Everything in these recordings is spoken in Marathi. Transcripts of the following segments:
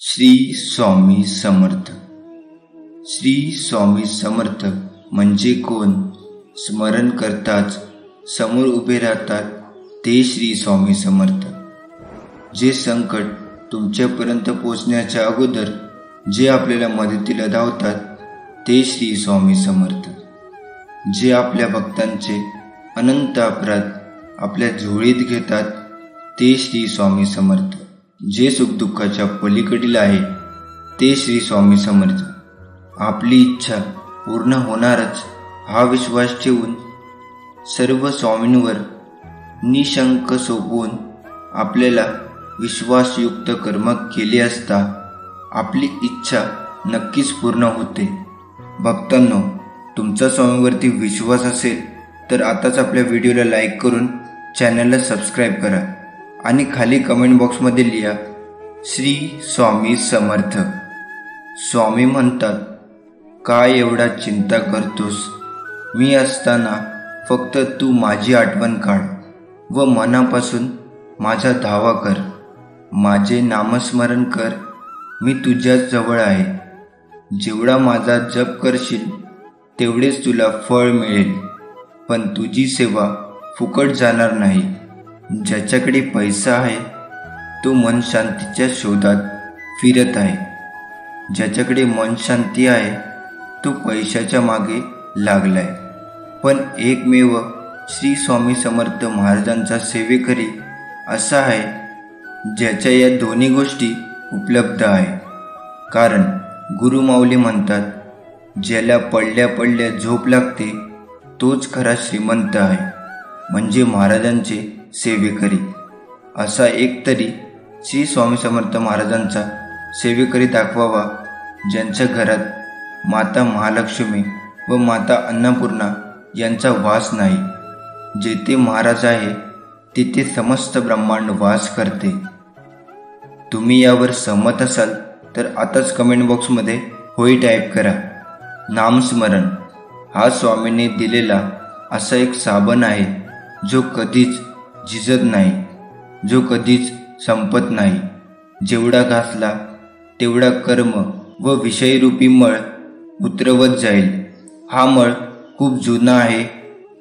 श्री स्वामी समर्थ। श्री स्वामी समर्थ म्हणजे कोण? स्मरण करताच समोर उभे राहतात ते श्री स्वामी समर्थ। जे संकट तुमच्यापर्यंत पोहोचण्याच्या अगोदर जे आपल्याला मदतीला धावतात ते श्री स्वामी समर्थ। जे आपल्या भक्तांचे अनंत अपराध आपल्या झोळीत घेतात ते श्री स्वामी समर्थ। जे सुखदुःखाच्या पलीकडील आहे ते श्री स्वामी समर्थ। आपली इच्छा पूर्ण होणारच हा विश्वास ठेवून सर्व स्वामींवर निशंक सोपवून आपल्याला विश्वासयुक्त कर्म केले असता आपली इच्छा नक्कीच पूर्ण होते। भक्तांनो, तुमचा स्वामीवरती विश्वास असेल तर आताच आपल्या व्हिडिओला लाईक करून चॅनलला सबस्क्राईब करा आणि खाली कमेंट बॉक्समध्ये लिहा श्री स्वामी समर्थ। स्वामी म्हणतात, काय एवढा चिंता करतोस? मी असताना फक्त तू माझी आठवण काढ व मनापासून माझा धावा कर। माझे नामस्मरण कर, मी तुझ्या जवळ आहे। जेवढा माझा जप करशील तेवढेच तुला फळ मिळेल, पण तुझी सेवा फुकट जाणार नाही। ज्याच्याकडे पैसा आहे तो मन शांतीच्या शोधात फिरत आहे। ज्याच्याकडे मन शांती आहे तो पैशाच्या मागे लागलाय। पण एकमेव श्री स्वामी समर्थ महाराजांचा सेवेकरी असा आहे ज्याच्या या दोन्ही गोष्टी उपलब्ध आहे। कारण गुरुमाऊली म्हणतात, ज्याला पडल्या पडल्या झोप लागते तोच खरा श्रीमंत आहे, म्हणजे महाराजांचे सेवेकरी। असा एक तरी श्री स्वामी समर्थ महाराजांचा सेवेकरी दाखवावा ज्यांच्या घरात माता महालक्ष्मी व माता अन्नपूर्णा यांचा वास नाही। जेथे महाराज आहे तिथे समस्त ब्रह्मांड वास करते। तुम्ही यावर सहमत असाल तर आताच कमेंट बॉक्समध्ये होय टाईप करा। नामस्मरण हा स्वामींनी दिलेला असा एक साबण आहे जो कधीच झिजत नाही, जो कधीच संपत नाही। जेवढा घासला तेवढा कर्म व विषयरूपी मळ उतरवत जाईल। हा मळ खूप जुना आहे,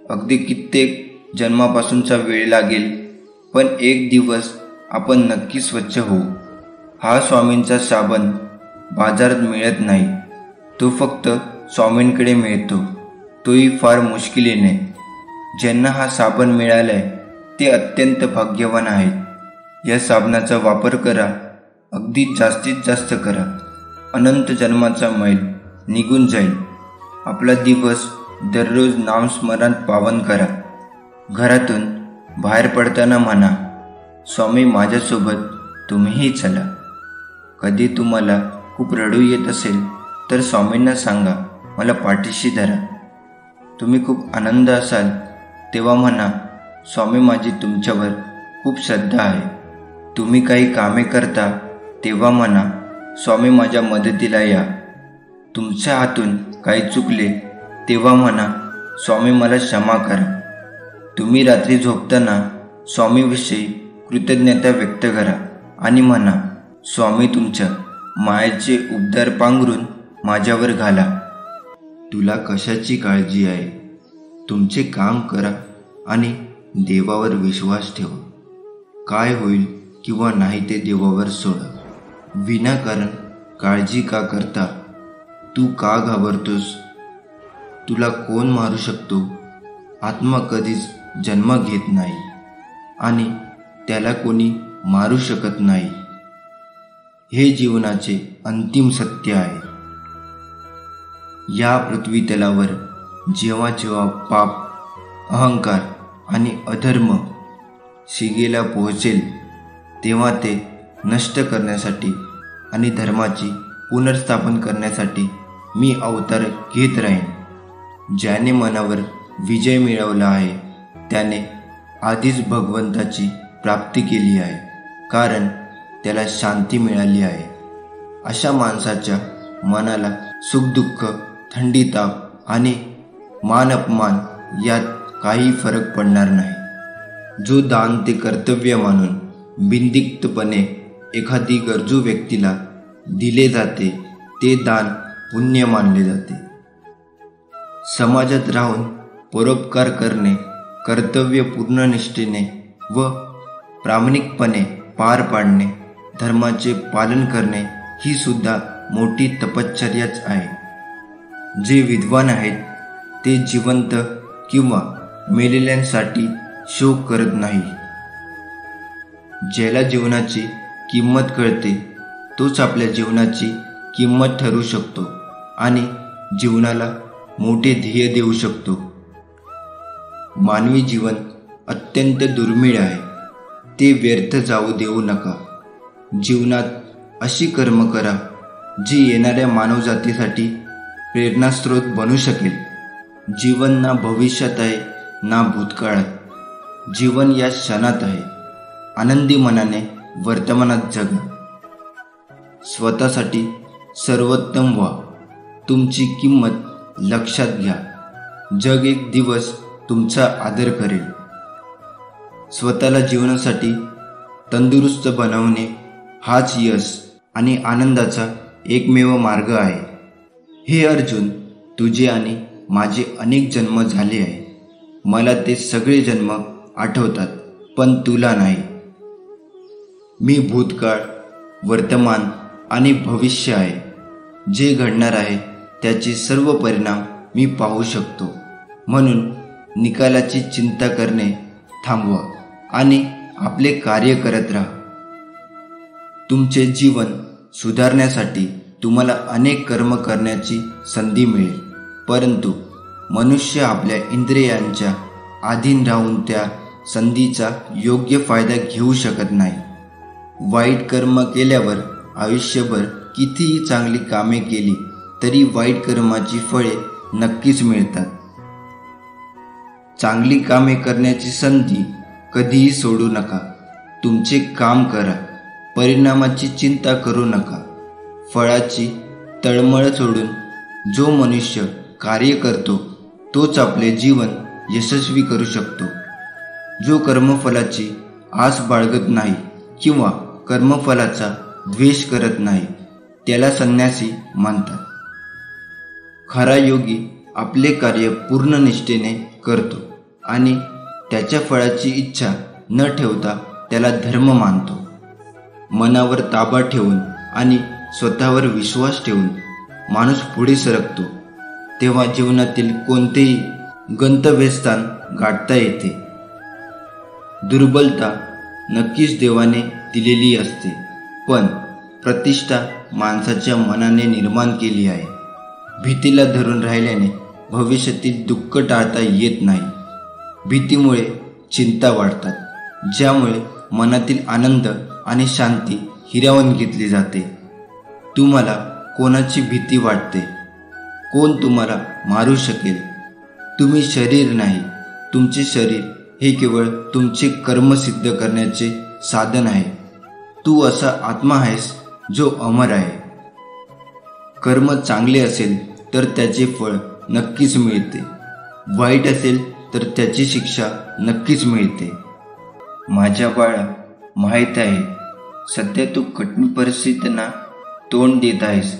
अगदी कित्येक जन्मापासूनचा वेळ लागेल, पण एक दिवस आपण नक्की स्वच्छ होऊ। हा स्वामींचा साबण बाजारात मिळत नाही, तो फक्त स्वामींकडे मिळतो, तोही फार मुश्किलीने। ज्यांना हा साबण मिळालाय ते अत्यंत भाग्यवान आहेत। या साबणाचा वापर करा, अगदी जास्तीत जास्त करा। अनंत जन्माचा मैल निघून जाईल। आपला दिवस दररोज नामस्मरणात पावन करा। घरातून बाहेर पडताना म्हणा, स्वामी माझ्यासोबत तुम्हीही चला। कधी तुम्हाला खूप रडू येत असेल तर स्वामींना सांगा, मला पाठीशी धरा। तुम्ही खूप आनंद असाल तेव्हा म्हणा, स्वामी माझी तुमच्यावर खूप श्रद्धा आहे। तुम्ही काही कामे करता तेव्हा म्हणा, स्वामी माझ्या मदतीला या। तुमच्या हातून काही चुकले तेव्हा म्हणा, स्वामी मला क्षमा करा। तुम्ही रात्री झोपताना स्वामीविषयी कृतज्ञता व्यक्त करा आणि म्हणा, स्वामी तुमच्या मायेचे उबदार पांघरून माझ्यावर घाला। तुला कशाची काळजी आहे? तुमचे काम करा आणि देवावर विश्वास ठेवा। काय होईल किंवा नाही ते देवावर सोडा। विनाकारण काळजी का करता? तू का घाबरतोस? तुला कोण मारू शकतो? आत्मा कधीच जन्म घेत नाही आणि त्याला कोणी मारू शकत नाही। हे जीवनाचे अंतिम सत्य आहे। या पृथ्वी तलावर जेव्हा जेव्हा पाप, अहंकार आणि अधर्म शिगेला पोहोचेल तेव्हा ते नष्ट करण्यासाठी आणि धर्माची पुनर्स्थापन करण्यासाठी मी अवतार घेत राहीन। ज्याने मनावर विजय मिळवला आहे त्याने आधीच भगवंताची प्राप्ती केली आहे, कारण त्याला शांती मिळाली आहे। अशा माणसाच्या मनाला सुखदुःख, थंडी, ताप आणि मान अपमान यात काही फरक पडणार नाही। जो दान ते कर्तव्य मानून बिनदिक्तपणे एखादी गरजू व्यक्तीला दिले जाते ते दान पुण्य मानले जाते. समाजात राहून परोपकार करणे कर्तव्य पूर्ण निष्ठेने व प्रामाणिकपणे पार पाडणे, धर्माचे पालन करणे ही सुद्धा मोठी तपश्चर्याच आहे. जे विद्वान आहेत ते जिवंत किंवा मेलेल्यांसाठी शोक करत नाही. ज्याला जीवनाची किंमत कळते तोच आपल्या जीवनाची किंमत ठरवू शकतो आणि जीवनाला मोठे ध्येय देऊ शकतो. मानवी जीवन अत्यंत दुर्मिळ आहे, ते व्यर्थ जाऊ देऊ नका. जीवनात अशी कर्म करा जी येणाऱ्या मानवजातीसाठी प्रेरणास्रोत बनू शकेल. जीवन ना भविष्यात आहे ना भूतकाळात, जीवन या क्षणात आहे. आनंदी मनाने वर्तमानात जगा. स्वतःसाठी सर्वोत्तम व्हा. तुमची किंमत लक्षात घ्या. जग एक दिवस तुमचा आदर करेल. स्वतःला जीवनासाठी तंदुरुस्त बनवणे हाच यश आणि आनंदाचा एकमेव मार्ग आहे. हे अर्जुन, तुझे आणि माझे अनेक जन्म झाले आहे. मला ते सगळे जन्म आठवतात, पण तुला नाही. मी भूतकाळ, वर्तमान आणि भविष्य आहे. जे घडणार आहे त्याचे सर्व परिणाम मी पाहू शकतो. म्हणून निकालाची चिंता करणे थांबवा आणि आपले कार्य करत राहा. तुमचे जीवन सुधारण्यासाठी तुम्हाला अनेक कर्म करण्याची संधी मिळेल, परंतु मनुष्य आपल्या इंद्रियांच्या अधीन राहून त्या संधीचा योग्य फायदा घेऊ शकत नाही. वाईट कर्म केल्यावर आयुष्यभर कितीही चांगली कामे केली तरी वाईट कर्माची फळे नक्कीच मिळतात. चांगली कामे करण्याची संधी कधीही सोडू नका. तुमचे काम करा, परिणामाची चिंता करू नका. फळाची तळमळ सोडून जो मनुष्य कार्य करतो तोच आपले जीवन यशस्वी करू शकतो. जो कर्मफलाची आस बाळगत नाही किंवा कर्मफलाचा द्वेष करत नाही त्याला संन्यासी म्हणतात. खरा योगी आपले कार्य पूर्ण निष्ठेने करतो आणि त्याच्या फळाची इच्छा न ठेवता त्याला धर्म मानतो. मनावर ताबा ठेवून आणि स्वतःवर विश्वास ठेवून माणूस पुढे सरकतो तेव्हा जीवनातील कोणतेही गंतव्यस्थान गाठता येते. दुर्बलता नक्कीच देवाने दिलेली असते, पण प्रतिष्ठा माणसाच्या मनाने निर्माण केली आहे. भीतीला धरून राहिल्याने भविष्यातील दुःख टाळता येत नाही. भीतीमुळे चिंता वाढतात, ज्यामुळे मनातील आनंद आणि शांती हिरावून घेतली जाते. तुम्हाला कोणाची भीती वाटते? कोण तुम्हाला मारू शकेल? तुम्ही शरीर नाही. तुमचे शरीर हे केवळ तुमचे कर्म सिद्ध करण्याचे साधन आहे. तू असा आत्मा आहेस जो अमर आहे. कर्म चांगले असेल तर त्याचे फळ नक्कीच मिळते, वाईट असेल तर त्याची शिक्षा नक्कीच मिळते. माझ्या बाळा, माहीत आहे सध्या तू कठीण परिस्थितींना तोंड देत आहेस.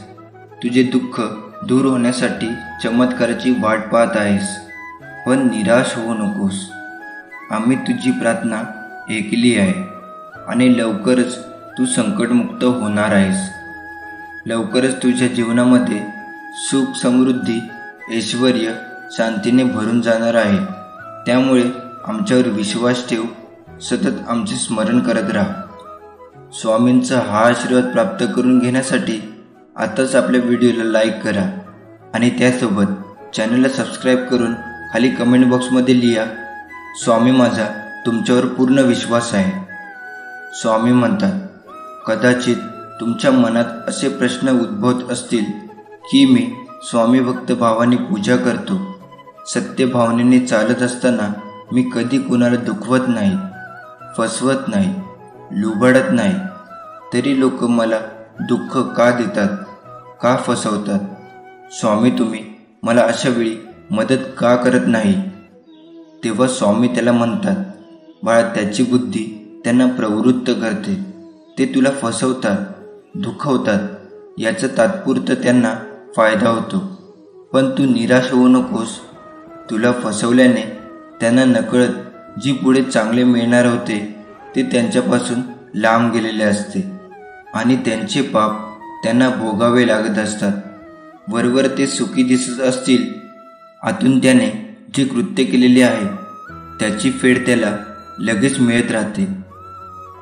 तुझे दुःख दूर होण्यासाठी चमत्काराची वाट पाहत आहेस, पण निराश होऊ नकोस. आम्ही तुझी प्रार्थना ऐकली आहे आणि लवकरच तू संकटमुक्त होणार आहेस. लवकरच तुझ्या जीवनामध्ये सुख, समृद्धी, ऐश्वर, शांतीने भरून जाणार आहे. त्यामुळे आमच्यावर विश्वास ठेव. सतत आमचे स्मरण करत राहा. स्वामींचा हा आशीर्वाद प्राप्त करून घेण्यासाठी आताच आपल्या व्हिडिओला लाईक करा आणि त्यासोबत चॅनलला सबस्क्राईब करून खाली कमेंट बॉक्समध्ये लिहा, स्वामी माझा तुमच्यावर पूर्ण विश्वास आहे. स्वामी म्हणतात, कदाचित तुमच्या मनात असे प्रश्न उद्भवत असतील की मी स्वामी भक्त भावाने पूजा करतो, सत्य भावनेने चालत असताना मी कधी कुणाला दुखवत नाही, फसवत नाही, लुबाडत नाही, तरी लोक मला दुःख का देतात, का फसवतात? स्वामी तुम्ही मला अशा वेळी मदत का करत नाही? तेव्हा स्वामी त्याला म्हणतात, बाळा त्याची बुद्धी त्यांना प्रवृत्त करते. ते तुला फसवतात, दुखवतात, याचा तात्पुरतं त्यांना फायदा होतो, पण तू निराश होऊ नकोस. तुला फसवल्याने त्यांना नकळत जी पुढे चांगले मिळणार होते ते त्यांच्यापासून लांब गेलेले असते आणि त्यांचे पाप त्यांना भोगावे लागत असतात. वरवर ते सुखी दिसत असतील, आतून त्याने जे कृत्य केलेले आहे त्याची फेड त्याला लगेच मिळत राहते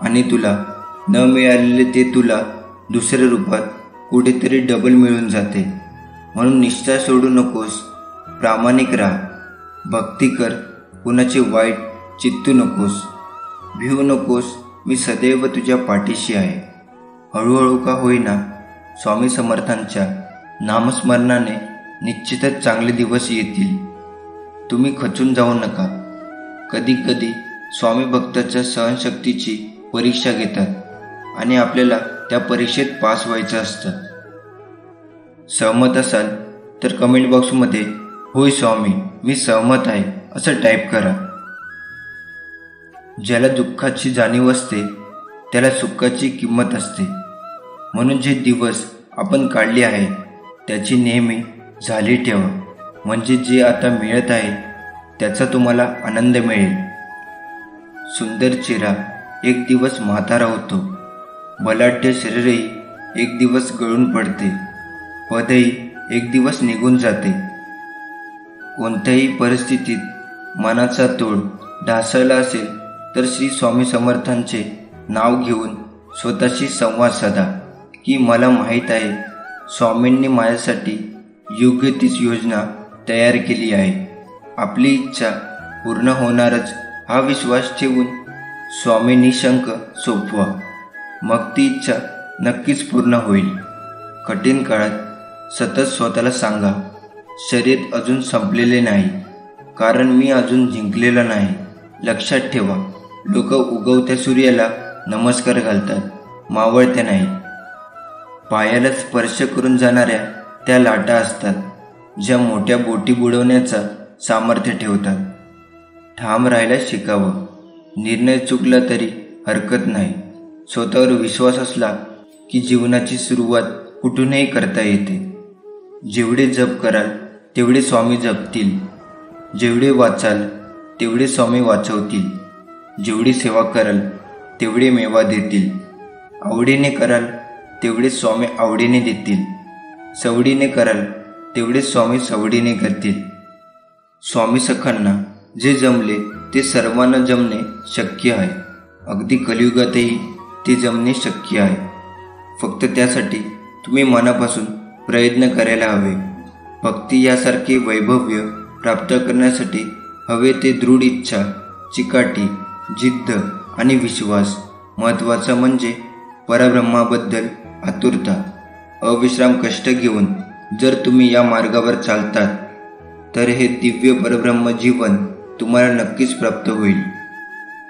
आणि तुला न मिळालेले ते तुला दुसऱ्या रूपात कुठेतरी डबल मिळून जाते. म्हणून निष्ठा सोडू नकोस, प्रामाणिक राहा, भक्ती कर, कुणाचे वाईट चित्तू नकोस, भिवू नकोस. मी सदैव तुझ्या पाठीशी आहे. हळूहळू का होईना स्वामी समर्थांच्या नामस्मरणाने निश्चितच चांगले दिवस येतील. तुम्ही खचून जाऊ नका. कधी कधी स्वामी भक्ताच्या सहनशक्तीची परीक्षा घेतात आणि आपल्याला त्या परीक्षेत पास व्हायचं असतं. सहमत असाल तर कमेंट बॉक्समध्ये होय स्वामी मी सहमत आहे असं टाईप करा. ज्याला दुःखाची जाणीव असते त्याला सुखाची किंमत असते. म्हणून जे दिवस आपण काढले आहे त्याची नेहमी झाली ठेवा, म्हणजे जे आता मिळत आहे त्याचा तुम्हाला आनंद मिळेल. सुंदर चेहरा एक दिवस म्हातारा होतो, बलाढ्य शरीरही एक दिवस गळून पडते, पदही एक दिवस निघून जाते. कोणत्याही परिस्थितीत मनाचा तोड ढासळला असेल तर श्री स्वामी समर्थांचे नाव घेऊन स्वतःशी संवाद साधा की मला माहीत आहे स्वामींनी माझ्यासाठी योग्य तीच योजना तयार केली आहे. आपली इच्छा पूर्ण होणारच हा विश्वास ठेवून स्वामी निशंक सोपवा, मग ती इच्छा नक्कीच पूर्ण होईल. कठीण काळात सतत स्वतःला सांगा, शर्यत अजून संपलेले नाही, कारण मी अजून जिंकलेला नाही. लक्षात ठेवा, लोक उगवत्या सूर्याला नमस्कार घालतात, मावळत्या नाही. पायाला स्पर्श करून जाणाऱ्या त्या लाटा असतात ज्या मोठ्या बोटी बुडवण्याचा सामर्थ्य ठेवतात. ठाम राहायला शिकावं. निर्णय चुकला तरी हरकत नाही. स्वतःवर विश्वास असला की जीवनाची सुरुवात कुठूनही करता येते. जेवढे जप कराल तेवढे स्वामी जपतील, जेवढे वाचाल तेवढे स्वामी वाचवतील, जेवढी सेवा कराल तेवढे मेवा देतील, आवडीने कराल तेवढे स्वामी आवडीने देतील, सवडीने कराल तेवढे स्वामी सवडीने करतील. स्वामी सखांना जे जमले ते सर्वांना जमणे शक्य आहे. अगदी कलियुगातही ते जमणे शक्य आहे. फक्त त्यासाठी तुम्ही मनापासून प्रयत्न करायला हवे. भक्ती यासारखे वैभव्य प्राप्त करण्यासाठी हवे ते दृढ इच्छा, चिकाटी, जिद्द आणि विश्वास. महत्त्वाचं म्हणजे परब्रह्माबद्दल आतुरता. अविश्राम कष्ट घेऊन जर तुम्ही या मार्गावर चालतात तर हे दिव्य परब्रह्म जीवन तुम्हाला नक्कीच प्राप्त होईल.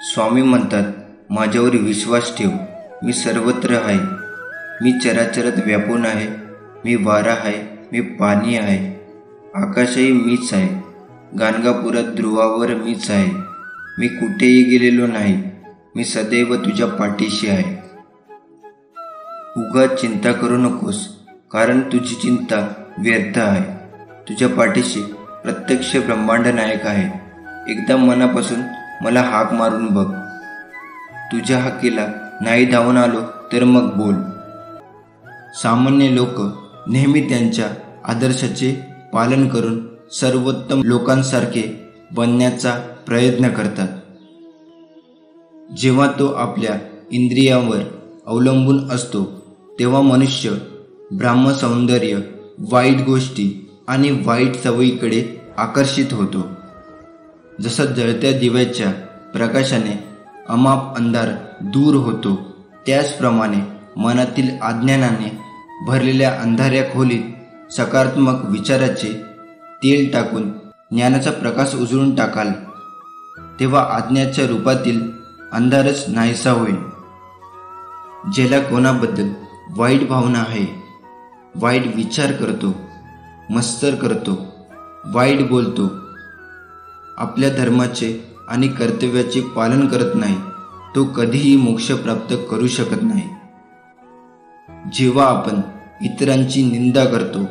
स्वामी म्हणतात, माझ्यावर विश्वास ठेव, मी सर्वत्र आहे, मी चराचरात व्यापून आहे, मी वारा आहे, मी पाणी आहे, आकाशही मीच आहे, गाणगापुरात ध्रुवावर मीच आहे, मी कुठेही गेलेलो नाही, मी सदैव तुझ्या पाठीशी आहे. उगाच चिंता करू नकोस, कारण तुझी चिंता व्यर्थ आहे. तुझ्या पाठीशी प्रत्यक्ष ब्रह्मांड नायक आहे. एकदा मनापासून मला हाक मारून बघ. तुझ्या हाकेला नाही धावून आलो तर मग बोल. सामान्य लोक नेहमी त्यांच्या आदर्शाचे पालन करून सर्वोत्तम लोकांसारखे बनण्याचा प्रयत्न करतात. जेव्हा तो आपल्या इंद्रियांवर अवलंबून असतो तेव्हा मनुष्य ब्रह्मसौंदर्य, वाईट गोष्टी आणि वाईट सवयीकडे आकर्षित होतो. जसा जळत्या दिव्याच्या प्रकाशाने अमाप अंधार दूर होतो, त्याचप्रमाणे मनातील अज्ञानाने भरलेल्या अंधाऱ्या खोलीत सकारात्मक विचाराचे तेल टाकून ज्ञानाचा प्रकाश उजळून टाकाल, तेव्हा अज्ञाच्या रूपातील अंधारच नाहीसा होईल. ज्याला कोणाबद्दल वाईट भावना आहे, वाईट विचार करतो, मत्सर करतो, वाईट बोलतो, आपल्या धर्माचे आणि कर्तव्याचे पालन करत नाही, तो कधीही मोक्ष प्राप्त करू शकत नाही. जेव्हा आपण इतरांची निंदा करतो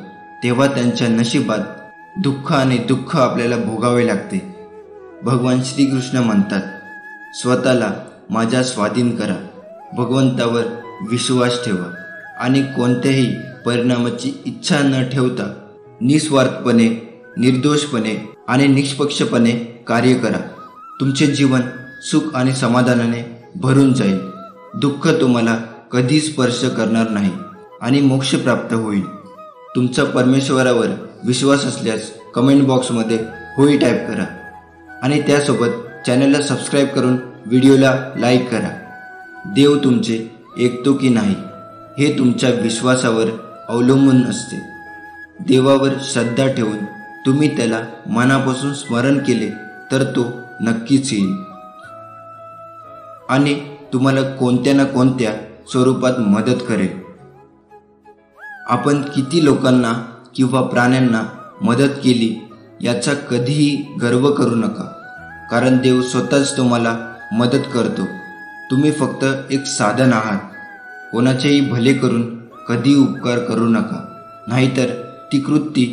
तेव्हा त्यांच्या नशिबात दुःख आणि दुःख आपल्याला भोगावे लागते. भगवान श्रीकृष्ण म्हणतात, स्वतःला माझ्या स्वाधीन करा, भगवंतावर विश्वास ठेवा आणि कोणत्याही परिणामाची इच्छा न ठेवता निस्वार्थपणे, निर्दोषपणे आणि निष्पक्षपणे कार्य करा. तुमचे जीवन सुख आणि समाधानाने भरून जाईल. दुःख तुम्हाला कधी स्पर्श करणार नाही आणि मोक्ष प्राप्त होईल. तुमचा परमेश्वरावर विश्वास असल्यास कमेंट बॉक्समध्ये होय टाईप करा आणि त्यासोबत चॅनलला सबस्क्राईब करून व्हिडिओला लाईक करा. देव तुमचे ऐकतो की नाही हे तुमच्या विश्वासावर अवलंबून असते. देवावर श्रद्धा ठेवून तुम्ही त्याला मनापासून स्मरण केले तर तो नक्कीच येईल आणि तुम्हाला कोणत्या ना कोणत्या स्वरूपात मदत करेल. आपण किती लोकांना किंवा प्राण्यांना मदत केली याचा कधीही गर्व करू नका, कारण देव स्वतःच तुम्हाला मदत करतो. तुम्ही फक्त एक साधन आहात. कोणाचेही भले करून कधी उपकार करू नका, नाहीतर ती कृती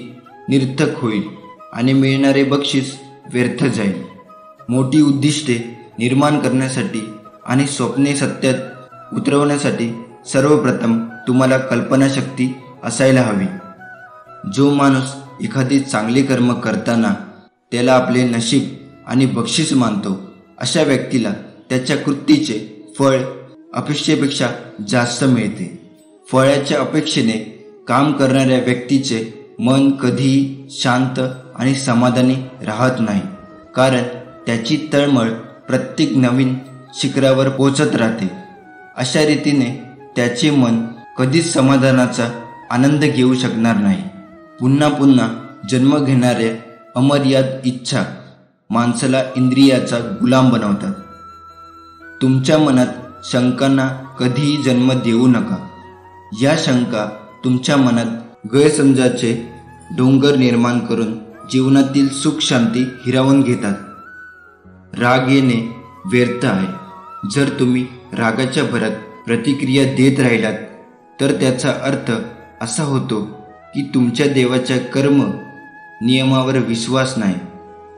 निरर्थक होईल आणि मिळणारे बक्षीस व्यर्थ जाईल. मोठी उद्दिष्टे निर्माण करण्यासाठी आणि स्वप्ने सत्यात उतरवण्यासाठी सर्वप्रथम तुम्हाला कल्पनाशक्ती असायला हवी. जो माणूस एखादी चांगले कर्म करताना त्याला आपले नशीब आणि बक्षीस मानतो, अशा व्यक्तीला त्याच्या कृतीचे फळ अपेक्षेपेक्षा जास्त मिळते. फळाच्या अपेक्षेने काम करणाऱ्या व्यक्तीचे मन कधीही शांत आणि समाधानी राहत नाही, कारण त्याची तळमळ प्रत्येक नवीन शिखरावर पोचत राहते. अशा रीतीने त्याचे मन कधीच समाधानाचा आनंद घेऊ शकणार नाही. पुन्हा पुन्हा जन्म घेणाऱ्या अमर्याद इच्छा माणसाला इंद्रियाचा गुलाम बनवतात. तुमच्या मनात शंकांना कधीही जन्म देऊ नका. या शंका तुमच्या मनात गैरसमजाचे डोंगर निर्माण करून जीवनातील सुख शांती हिरावून घेतात. राग येणे व्यर्थ आहे. जर तुम्ही रागाच्या भरात प्रतिक्रिया देत राहिलात तर त्याचा अर्थ असा होतो की तुमच्या देवाच्या कर्म नियमावर विश्वास नाही.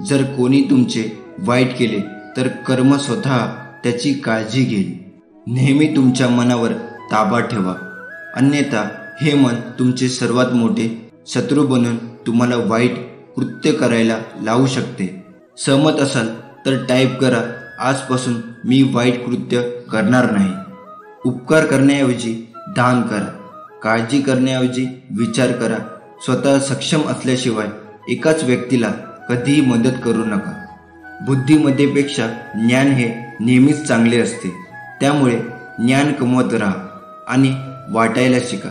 जर कोणी तुमचे वाईट केले तर कर्म स्वतः त्याची काळजी घेईल. नेहमी तुमच्या मनावर ताबा ठेवा, अन्यथा हे मन तुमचे सर्वात मोठे शत्रू बनून तुम्हाला वाईट कृत्य करायला लावू शकते. सहमत असाल तर टाईप करा, आजपासून मी वाईट कृत्य करणार नाही. उपकार करण्याऐवजी दान करा. काळजी करण्याऐवजी विचार करा. स्वतः सक्षम असल्याशिवाय एकाच व्यक्तीला कधीही मदत करू नका. बुद्धीमध्येपेक्षा ज्ञान हे नेहमीच चांगले असते. त्यामुळे ज्ञान कमवत राहा आणि वाटायला शिका,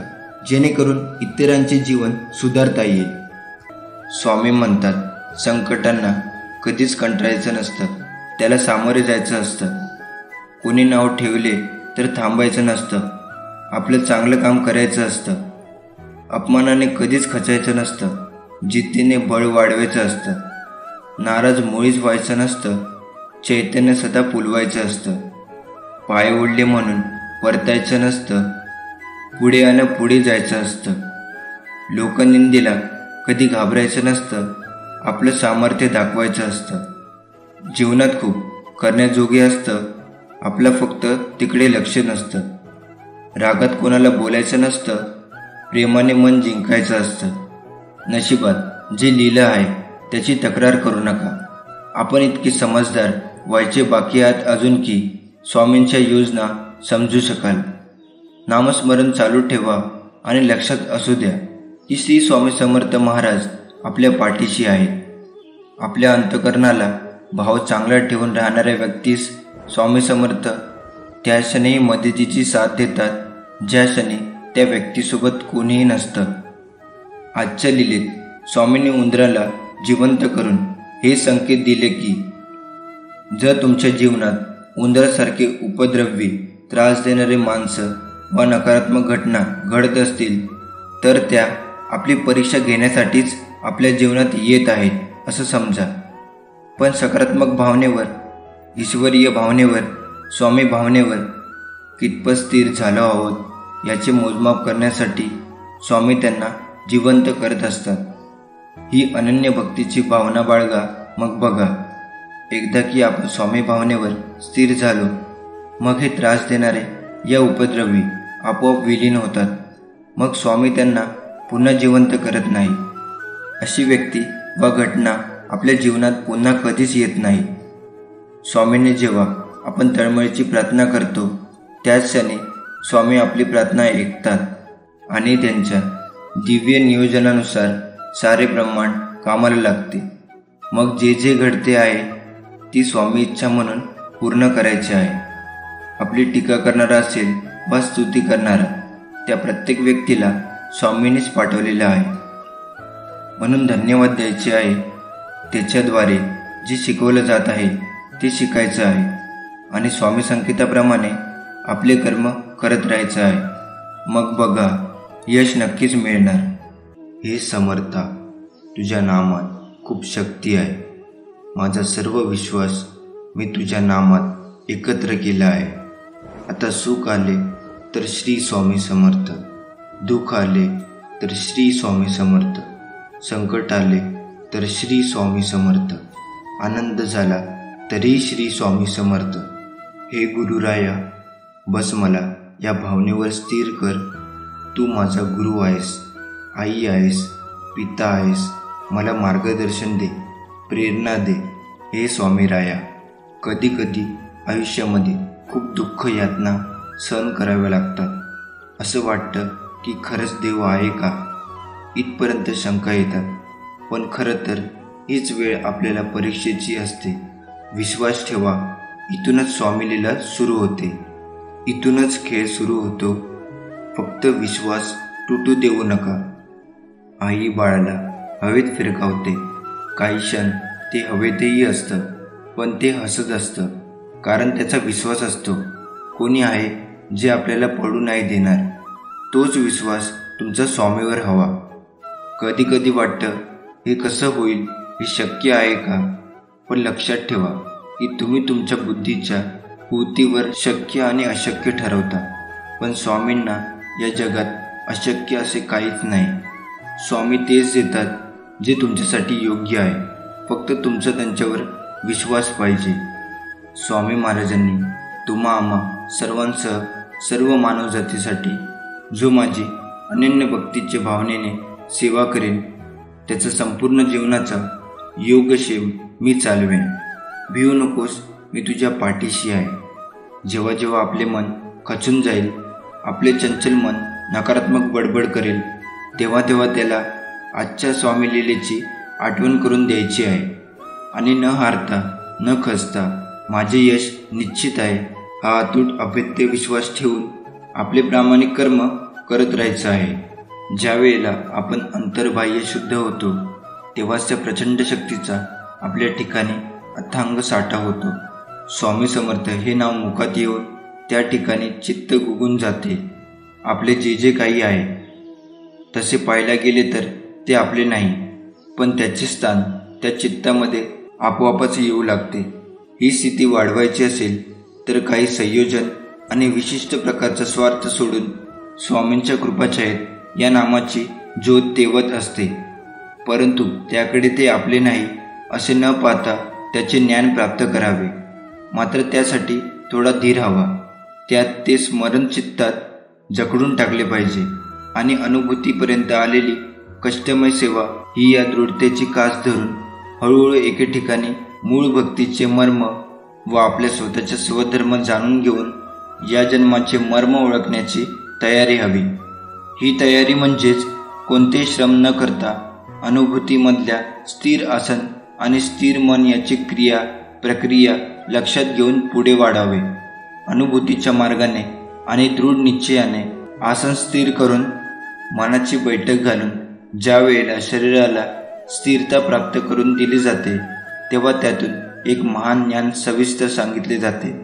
जेणेकरून इतरांचे जीवन सुधारता येईल. स्वामी म्हणतात, संकटांना कधीच कंटाळायचं नसतं, त्याला सामोरे जायचं असतं. कोणी नाव ठेवले तर थांबायचं नसतं, आपलं चांगलं काम करायचं असतं. अपमानाने कधीच खचायचं नसतं, जिद्दीने बळ वाढवायचं असतं. नाराज मुळीच व्हायचं नसतं, चैतन्य सदा फुलवायचं असतं. पाय ओढले म्हणून परतायचं नसतं, पुढे आणि पुढे जायचं असतं. लोकनिंदेला कधी घाबरायचं नसतं, आपलं सामर्थ्य दाखवायचं असतं. जीवनात खूप करण्याजोगे असतं, आपलं फक्त तिकडे लक्ष नसतं. रागात कोणाला बोलायचं नसतं, प्रेमाने मन जिंकायचं असतं. नशिबात जे लिहिलं आहे त्याची तक्रार करू नका. आपण इतके समजदार व्हायचे बाकी आहात अजून की स्वामींच्या योजना समजू शकाल. नामस्मरण चालू ठेवा आणि लक्षात असू द्या की श्री स्वामी समर्थ महाराज आपल्या पाठीशी आहेत. आपल्या अंतःकरणाला भाव चांगला ठेवून राहणाऱ्या व्यक्तीस स्वामी समर्थ त्या क्षणी मदतीची साथ देतात ज्या क्षणी त्या व्यक्तीसोबत कोणीही नसतं. आजच्या लीलेत स्वामींनी उंदराला जिवंत करून हे संकेत दिले की जर तुमच्या जीवनात उंदरासारखे उपद्रवी, त्रास देणारे माणसं व नकारात्मक घटना घडत असतील तर त्या आपली परीक्षा घेण्यासाठीच आपल्या जीवनात येत आहेत असं समजा. पण सकारात्मक भावनेवर, ईश्वरीय भावनेवर, स्वामी भावनेवर कितपत स्थिर झालो आहोत याचे मोजमाप करण्यासाठी स्वामी त्यांना जिवंत करत असतात. ही अनन्य भक्तीची भावना बाळगा. मग बघा, एकदा की आपण स्वामी भावनेवर स्थिर झालो, मग हे त्रास देणारे या उपद्रवी आपोआप विलीन होतात. मग स्वामी त्यांना पुन्हा जिवंत करत नाही. अशी व्यक्ती वा घटना आपल्या जीवनात पुन्हा कधीच येत नाही. स्वामींनी जेव्हा आपण तळमळीची प्रार्थना करतो, त्याच क्षणी स्वामी आपली प्रार्थना ऐकतात आणि त्यांच्या दिव्य नियोजनानुसार सारे ब्रह्मांड कामाला लागते. मग जे जे घडते आहे ती स्वामी इच्छा म्हणून पूर्ण करायचे आहे. आपली टीका करणारा असेल वा स्तुती करणारा, त्या प्रत्येक व्यक्तीला स्वामींनीच पाठवलेलं आहे. म्हणून धन्यवाद द्यायचे आहे. त्याच्याद्वारे जे शिकवलं जात आहे ते शिकायचं आहे आणि स्वामी संकेताप्रमाणे आपले कर्म करत राहायचं आहे. मग बघा, यश नक्कीच मिळणार. हे समर्था, तुझ्या नामात खूप शक्ती आहे. माझा सर्व विश्वास मी तुझ्या नामात एकत्र केला आहे. आता सुख आले तर श्री स्वामी समर्थ, दुःख आले तर श्री स्वामी समर्थ, संकट आले तर श्री स्वामी समर्थ, आनंद झाला तरी श्री स्वामी समर्थ. हे गुरुराया, बस मला या भावनेवर स्थिर कर. तू माझा गुरु आहेस, आई आहेस, पिता आहेस. मला मार्गदर्शन दे, प्रेरणा दे. हे स्वामी राया, कधी कधी आयुष्यामध्ये खूप दुःख यातना सहन कराव्या लागतात. असं वाटतं की खरंच देव आहे का, इथपर्यंत शंका येतात. पण खरं तर हीच वेळ आपल्याला परीक्षेची असते. विश्वास ठेवा, इथूनच स्वामी लीला सुरू होते, इथूनच खेळ सुरू होतो. फक्त विश्वास तुटू देऊ नका. आई बाळाला हवेत फिरकावते. काही क्षण ते हवेतही असतं, पण ते हसत असतं, कारण त्याचा विश्वास असतो कोणी आहे जे आपल्याला पडू नाही देणार. तोच विश्वास तुमचा स्वामीवर हवा. कधी कधी वाटतं हे कसं होईल, हे शक्य आहे का? पण लक्षात ठेवा की तुम्ही तुमच्या बुद्धीच्या भूतीवर शक्य आणि अशक्य ठरवता. पण स्वामींना या जगात अशक्य असे काहीच नाही. स्वामी तेच देतात जे तुमच्यासाठी योग्य आहे. फक्त तुमचा त्यांच्यावर विश्वास पाहिजे. स्वामी महाराजांनी तुम्हा आम्हा सर्वांसह सर्व मानवजातीसाठी जो माझी अनन्य भक्तीच्या भावनेने सेवा करेन, त्याचा संपूर्ण जीवनाचा योगक्षेम मी चालवेन. भिवू नकोस, मी तुझ्या पाठीशी आहे. जेव्हा जेव्हा आपले मन खचून जाईल, आपले चंचल मन नकारात्मक बडबड करेल, तेव्हा तेव्हा त्याला आजच्या स्वामी लीलेची आठवण करून द्यायची आहे आणि न हारता न खचता माझे यश निश्चित आहे हा अतूट अभेद्य विश्वास ठेवून आपले प्रामाणिक कर्म करत राहायचं आहे. ज्या वेळेला आपण अंतर्बाह्य शुद्ध होतो, तेव्हाच त्या प्रचंड शक्तीचा आपल्या ठिकाणी अथांग साठा होतो. स्वामी समर्थ हे नाव मुखात येऊन त्या ठिकाणी चित्त गुगून जाते. आपले जे जे काही आहे तसे पाहायला गेले तर ते आपले नाही, पण त्याचे स्थान त्या चित्तामध्ये आपोआपच येऊ लागते. ही स्थिती वाढवायची असेल तर काही संयोजन आणि विशिष्ट प्रकारचा स्वार्थ सोडून स्वामींच्या कृपाछायेत या नामाची ज्योत तेवत असते. परंतु त्याकडे ते आपले नाही असे न पाहता त्याचे ज्ञान प्राप्त करावे. मात्र त्यासाठी थोडा धीर हवा. त्यात ते स्मरण चित्तात जकडून टाकले पाहिजे आणि अनुभूतीपर्यंत आलेली कष्टमय सेवा ही या दृढतेची कास धरून हळूहळू एके ठिकाणी मूळ भक्तीचे मर्म व आपल्या स्वतःच्या स्वधर्म जाणून घेऊन या जन्माचे मर्म ओळखण्याची तयारी हवी. ही तयारी म्हणजेच कोणते श्रम न करता अनुभूतीमधल्या स्थिर आसन आणि स्थिर मन याची क्रिया प्रक्रिया लक्षात घेऊन पुढे वाढावे. अनुभूतीच्या मार्गाने आणि दृढ निश्चयाने आसन स्थिर करून मनाची बैठक घालून ज्या वेळेला शरीराला स्थिरता प्राप्त करून दिली जाते, तेव्हा त्यातून एक महान ज्ञान सविस्तर सांगितले जाते.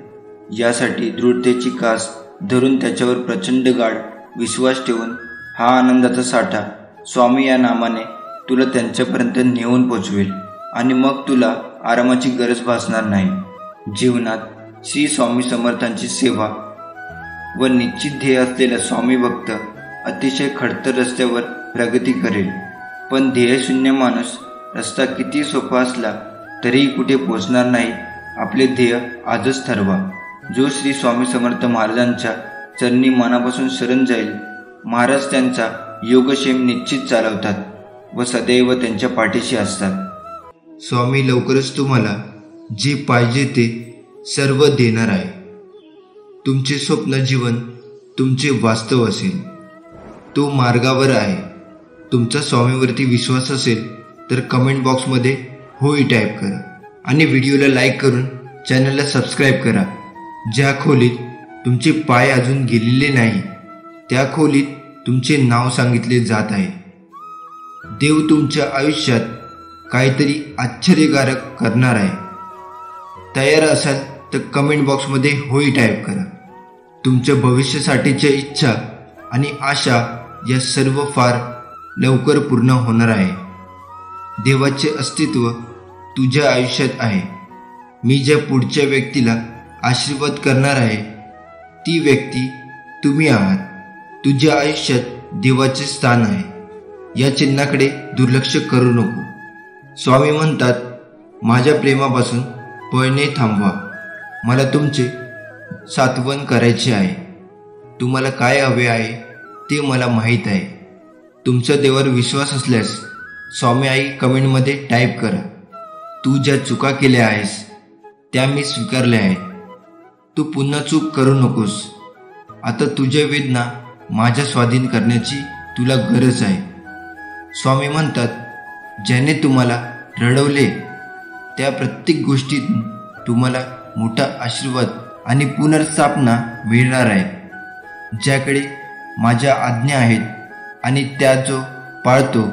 यासाठी दृढतेची कास धरून त्याच्यावर प्रचंड गाढ विश्वास ठेवून हा आनंदाचा साठा स्वामी या नामाने तुला त्यांच्यापर्यंत नेऊन पोचवेल आणि मग तुला आरामाची गरज भासणार नाही. जीवनात श्री स्वामी समर्थांची सेवा व निश्चित ध्येय असलेला स्वामी भक्त अतिशय खडतर रस्त्यावर प्रगती करेल. पण ध्येयशून्य माणूस रस्ता किती सोपा असला तरीही कुठे पोचणार नाही. आपले ध्येय आजच ठरवा. जो श्री स्वामी समर्थ महाराजांच्या चरणी मनापासून शरण जाईल, महाराज त्यांचा योगक्षेम निश्चित चालवतात व सदैव त्यांच्या पाठीशी असतात. स्वामी लवकरच तुम्हाला जे पाहिजे ते सर्व देणार आहे. तुमचे स्वप्न जीवन तुमचे वास्तव असेल. तो मार्गावर आहे. तुमचा स्वामीवरती विश्वास असेल तर कमेंट बॉक्समध्ये होय टाईप करा आणि व्हिडिओला लाईक करून चॅनलला सबस्क्राईब करा. ज्या खोलीत तुमचे पाय अजून गेलेले नाही त्या खोलीत तुमचे नाव सांगितले जात आहे. देव तुमच्या आयुष्यात काहीतरी आश्चर्यकारक करणार आहे. तयार असाल तर कमेंट बॉक्समध्ये होय टाईप करा. तुमच्या भविष्यासाठीच्या इच्छा आणि आशा या सर्व फार लवकर पूर्ण होणार आहे. देवाचे अस्तित्व तुझ्या आयुष्यात आहे. मी ज्या पुढच्या व्यक्तीला आशीर्वाद करणार आहे ती व्यक्ती तुम्ही आहात. तुझ्या आयुष्यात देवाचे स्थान आहे. या चिन्हाकडे दुर्लक्ष करू नको. स्वामी म्हणतात, माझ्या प्रेमापासून पळणे थांबवा. मला तुमचे सात्वन करायचे आहे. तुम्हाला काय हवे आहे ते मला माहीत आहे. तुमच्या देवावर विश्वास असल्यास स्वामी आई कमेंटमध्ये टाईप करा. तू ज्या चुका केल्या आहेस त्या मी स्वीकारल्या आहेत. तू पुन्हा चूक करू नकोस. आता तुझ्या वेदना माझ्या स्वाधीन करण्याची तुला गरज आहे. स्वामी म्हणतात, ज्याने तुम्हाला रडवले त्या प्रत्येक गोष्टीत तुम्हाला मोठा आशीर्वाद आणि पुनर्स्थापना मिळणार आहे. ज्याकडे माझ्या आज्ञा आहेत आणि त्या जो पाळतो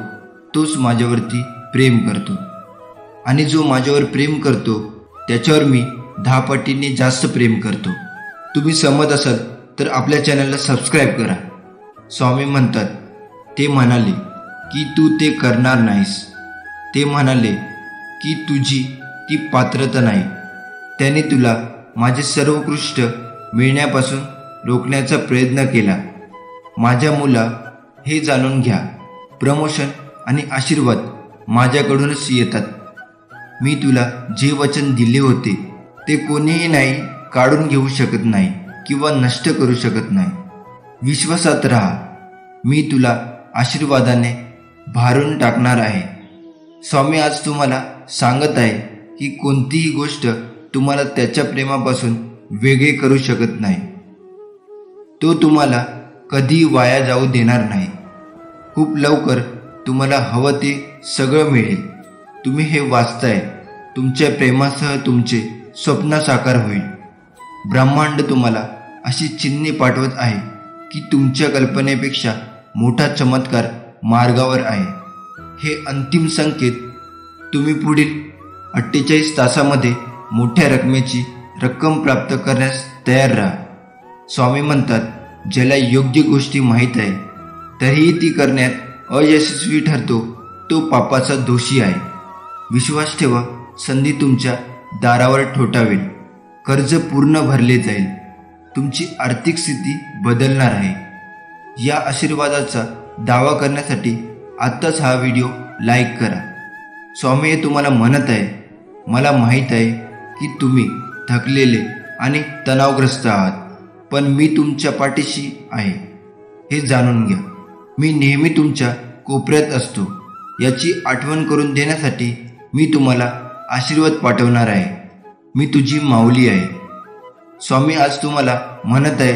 तोच माझ्यावरती प्रेम करतो आणि जो माझ्यावर प्रेम करतो त्याच्यावर मी 10 पटीने जास्त प्रेम करतो. तुम्ही सहमत असाल तर आपल्या चॅनलला सबस्क्राईब करा. स्वामी म्हणतात, ते म्हणाले की तू ते करणार नाहीस. ते म्हणाले की तुझी ती पात्रता नाही. त्याने तुला माझे सर्वोत्कृष्ट मिळण्यापासून रोखण्याचा प्रयत्न केला. माझ्या मुला, हे जाणून घ्या, प्रमोशन आणि आशीर्वाद माझ्याकडूनच येतात. मी तुला जे वचन दिले होते ते कोणीही नाही काढून घेऊ शकत नाही किंवा नष्ट करू शकत नाही. विश्वासात राहा. मी तुला आशीर्वादाने भारून टाकणार आहे. स्वामी आज तुम्हाला सांगत आहे की कोणतीही गोष्ट तुम्हाला त्याच्या प्रेमापासून वेगळे करू शकत नाही. तो तुम्हाला कधी वाया जाऊ देणार नाही. खूप लवकर तुम्हाला हवं ते सगळं मिळेल. तुम्ही हे वाचताय. तुमच्या प्रेमासह तुमचे स्वप्न साकार होईल. ब्रह्मांड तुम्हाला अशी चिन्हे पाठवत आहे की तुमच्या कल्पनेपेक्षा मोठा चमत्कार मार्गावर आहे. हे अंतिम संकेत. तुम्ही पुढील 48 तासामध्ये मोठ्या रकमेची रक्कम प्राप्त करण्यास तयार राहा. स्वामी म्हणतात, ज्याला योग्य गोष्टी माहीत आहे तरीही ती करण्यात अयशस्वी ठरतो तो पापाचा दोषी आहे. विश्वास ठेवा. संधी तुमच्या दारावर ठोठावेल. कर्ज पूर्ण भरले जाईल. तुमची आर्थिक स्थिती बदलणार आहे. या आशीर्वादाचा दावा करण्यासाठी आत्ताच हा व्हिडिओ लाईक करा. स्वामी हे तुम्हाला म्हणत आहे, मला माहीत आहे की तुम्ही थकलेले आणि तणावग्रस्त आहात, पण मी तुमच्या पाठीशी आहे हे जाणून घ्या. मी नेहमी तुमच्या कोपऱ्यात असतो याची आठवण करून देण्यासाठी मी तुम्हाला आशीर्वाद पाठवणार आहे. मी तुझी माऊली आहे. स्वामी आज तुम्हाला म्हणत आहे,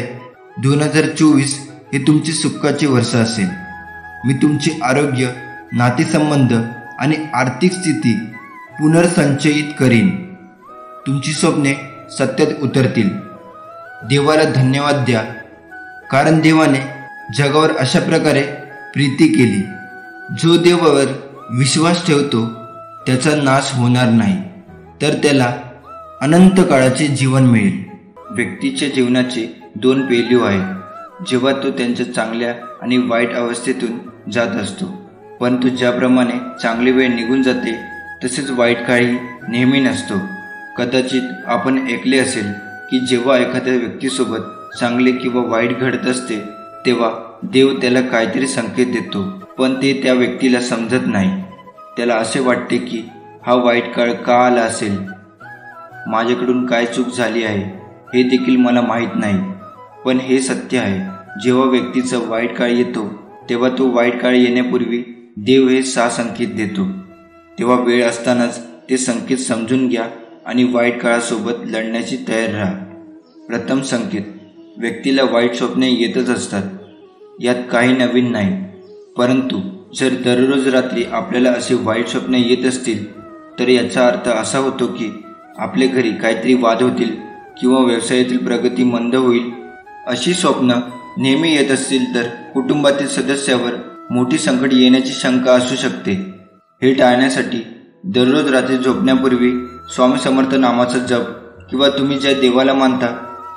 2024 हे तुमचे सुखाचे वर्ष असेल. मी तुमचे आरोग्य, नातेसंबंध आणि आर्थिक स्थिती पुनर्संचयित करीन. तुमची स्वप्ने सत्यात उतरतील. देवाला धन्यवाद द्या, कारण देवाने जगावर अशा प्रकारे प्रीती केली. जो देवावर विश्वास ठेवतो त्याचा नाश होणार नाही, तर त्याला अनंत काळाचे जीवन मिळेल. व्यक्तीच्या जीवनाचे 2 पैलू आहेत. जेव्हा तो त्यांच्या चांगल्या आणि वाईट अवस्थेतून जात असतो, परंतु ज्याप्रमाणे चांगली वेळ निघून जाते तसेच वाईट काळही नेहमी नसतो. कदाचित आपण ऐकले असेल की जेव्हा एखाद्या व्यक्तीसोबत चांगले किंवा वाईट घडत असते तेव्हा देव त्याला काहीतरी संकेत देतो, पण ते त्या व्यक्तीला समजत नाही. त्याला असे वाटते की हा वाईट काळ का आला असेल, माझ्याकडून काय चूक झाली आहे हे देखील मला माहीत नाही. पण हे सत्य आहे, जेव्हा व्यक्तीचा वाईट काळ येतो तेव्हा तो वाईट काळ येण्यापूर्वी देव हे 6 संकेत देतो. तेव्हा वेळ असतानाच ते संकेत समजून घ्या आणि वाईट काळासोबत लढण्याची तयार राहा. प्रथम संकेत, व्यक्तीला वाईट स्वप्ने येतच असतात. यात काही नवीन नाही. परंतु जर दररोज रात्री आपल्याला असे वाईट स्वप्ने येत असतील तर याचा अर्थ असा होतो की आपल्या घरी काहीतरी वाद होतील किंवा व्यवसायातील प्रगती मंद होईल. अशी स्वप्न नेहमी येत असतील तर कुटुंबातील सदस्यावर मोठी संकट येण्याची शंका असू शकते. हे टाळण्यासाठी दररोज रात्री झोपण्यापूर्वी स्वामी समर्थ नामाचा जप किंवा तुम्ही ज्या देवाला मानता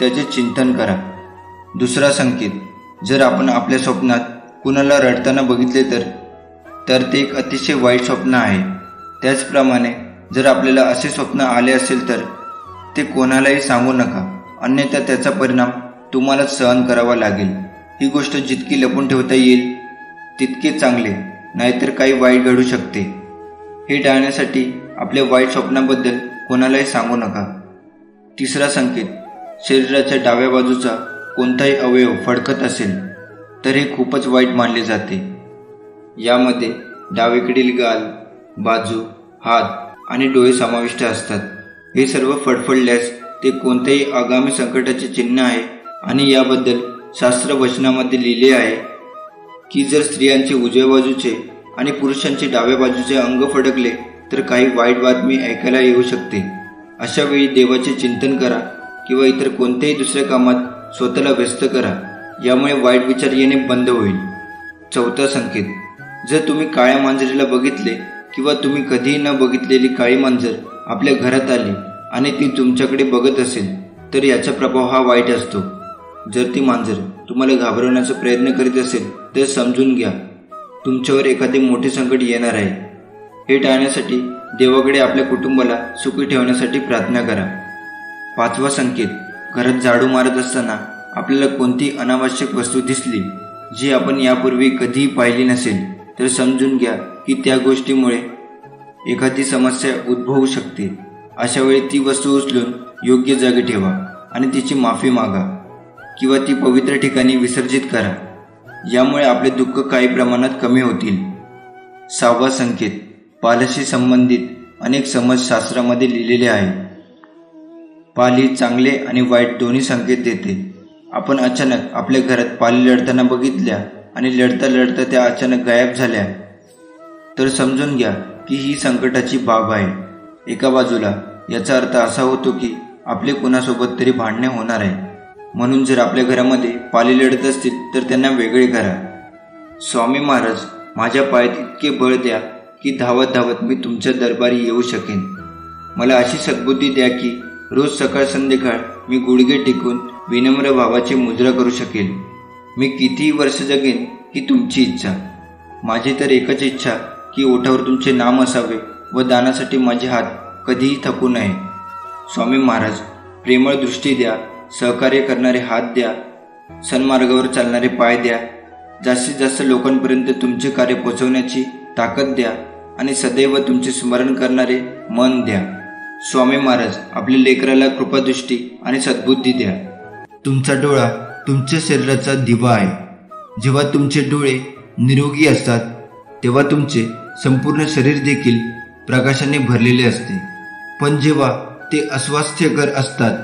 त्याचे चिंतन करा. दुसरा संकेत, जर आपण आपल्या स्वप्नात कुणाला रडताना बघितले तर ते एक अतिशय वाईट स्वप्न आहे. त्याचप्रमाणे जर आपल्याला असे स्वप्न आले असेल तर ते कोणालाही सांगू नका, अन्यथा त्याचा परिणाम तुम्हालाच सहन करावा लागेल. ही गोष्ट जितकी लपून ठेवता येईल तितके चांगले, नाहीतर काही वाईट घडू शकते. हे टाळण्यासाठी आपल्या वाईट स्वप्नाबद्दल कोणालाही सांगू नका. तिसरा संकेत, शरीराच्या डाव्या बाजूचा कोणताही अवयव फडकत असेल तर हे खूपच वाईट मानले जाते. यामध्ये डावीकडील गाल, बाजू, हात आणि डोळे समाविष्ट असतात. हे सर्व फडफडल्यास ते कोणत्याही आगामी संकटाचे चिन्ह आहे आणि याबद्दल शास्त्र वचनामध्ये लिहिले आहे की जर स्त्रियांचे उजव्या बाजूचे आणि पुरुषांचे डाव्या बाजूचे अंग फडकले तर काही वाईट बातमी ऐकायला येऊ शकते. अशा वेळी देवाचे चिंतन करा किंवा इतर कोणत्याही दुसऱ्या कामात स्वतःला व्यस्त करा. यामुळे वाईट विचार येणे बंद होईल. चौथा संकेत, जर तुम्ही काळ्या मांजरीला बघितले किंवा तुम्ही कधीही न बघितलेली काळी मांजर आपल्या घरात आली आणि ती तुमच्याकडे बघत असेल तर याचा प्रभाव हा वाईट असतो. जर ती मांजर तुम्हाला घाबरवण्याचा प्रयत्न करीत असेल तर समजून घ्या, तुमच्यावर एखादे मोठे संकट येणार आहे. हे टाळण्यासाठी देवाकडे आपल्या कुटुंबाला सुखी ठेवण्यासाठी प्रार्थना करा. पाचवा संकेत, घरात झाडू मारत असताना आपल्याला कोणती अनावश्यक वस्तू दिसली जी आपण यापूर्वी कधीही पाहिली नसेल तर समजून घ्या की त्या गोष्टीमुळे एखादी समस्या उद्भवू शकते. अशा वेळी ती वस्तू उचलून योग्य जागी ठेवा आणि तिची माफी मागा किंवा ती पवित्र ठिकाणी विसर्जित करा. यामुळे आपले दुःख काही प्रमाणात कमी होतील. 6वा संकेत, पालाशी संबंधित अनेक समज शास्त्रामध्ये लिहिलेले आहे. पाल ही चांगले आणि वाईट दोन्ही संकेत देते. आपण अचानक आपल्या घरात पाली लढताना बघितल्या आणि लढता लढता त्या अचानक गायब झाल्या तर समजून घ्या की ही संकटाची बाब आहे. एका बाजूला याचा अर्थ असा होतो की आपले कुणासोबत तरी भांडणे होणार आहे. म्हणून जर आपल्या घरामध्ये पाली लढत असतील तर त्यांना वेगळे करा. स्वामी महाराज, माझ्या पायात इतके बळ द्या की धावत धावत मी तुमच्या दरबारी येऊ शकेन. मला अशी सद्बुद्धी द्या की रोज सकाळ संध्याकाळ मी गुडघे टेकून विनम्र भावाची मुजरा करू शकेल. मी कितीही वर्ष जगेन ही तुमची इच्छा. माझी तर एकच इच्छा की ओठावर तुमचे नाम असावे व दानासाठी माझे हात कधीही थकू नये. स्वामी महाराज, प्रेमळ दृष्टी द्या, सहकार्य करणारे हात द्या, सन्मार्गावर चालणारे पाय द्या, जास्तीत जास्त लोकांपर्यंत तुमचे कार्य पोहोचवण्याची ताकद द्या आणि सदैव तुमचे स्मरण करणारे मन द्या. स्वामी महाराज, आपल्या लेकराला कृपादृष्टी आणि सद्बुद्धी द्या. तुमचा डोळा तुमच्या शरीराचा दिवा आहे. जेव्हा तुमचे डोळे निरोगी असतात तेव्हा तुमचे संपूर्ण शरीर देखील प्रकाशाने भरलेले असते. पण जेव्हा ते अस्वास्थ्यकर असतात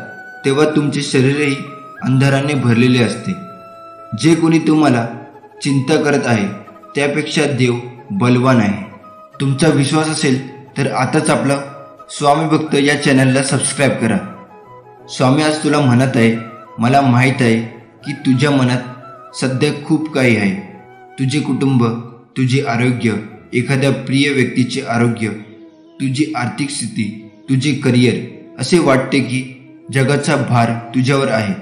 तेव्हा तुमचे शरीरही अंधाराने भरलेले असते. जे कोणी तुम्हाला चिंता करत आहे त्यापेक्षा देव बलवान आहे. तुमचा विश्वास असेल तर आताच आपला स्वामी भक्त या चॅनलला सबस्क्राईब करा. स्वामी आज तुला म्हणत आहे, मला माहीत आहे की तुझ्या मनात सध्या खूप काही आहे. तुझे कुटुंब, तुझे आरोग्य, एखाद्या प्रिय व्यक्तीचे आरोग्य, तुझी आर्थिक स्थिती, तुझे करिअर. असे वाटते की जगाचा भार तुझ्यावर आहे.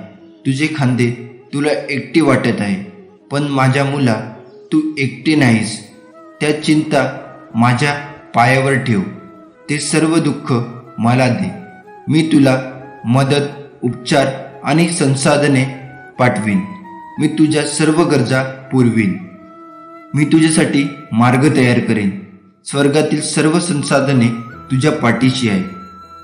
तुझे खांदे तुला एकटी वाटत आहे. पण माझ्या मुला, तू एकटी नाहीस. त्या चिंता माझ्या पायावर ठेव. ते सर्व दुःख मला दे. मी तुला मदत, उपचार आणि संसाधने पाठवीन. मी तुझ्या सर्व गरजा पुरवीन. मी तुझ्यासाठी मार्ग तयार करेन. स्वर्गातील सर्व संसाधने तुझ्या पाठीशी आहे.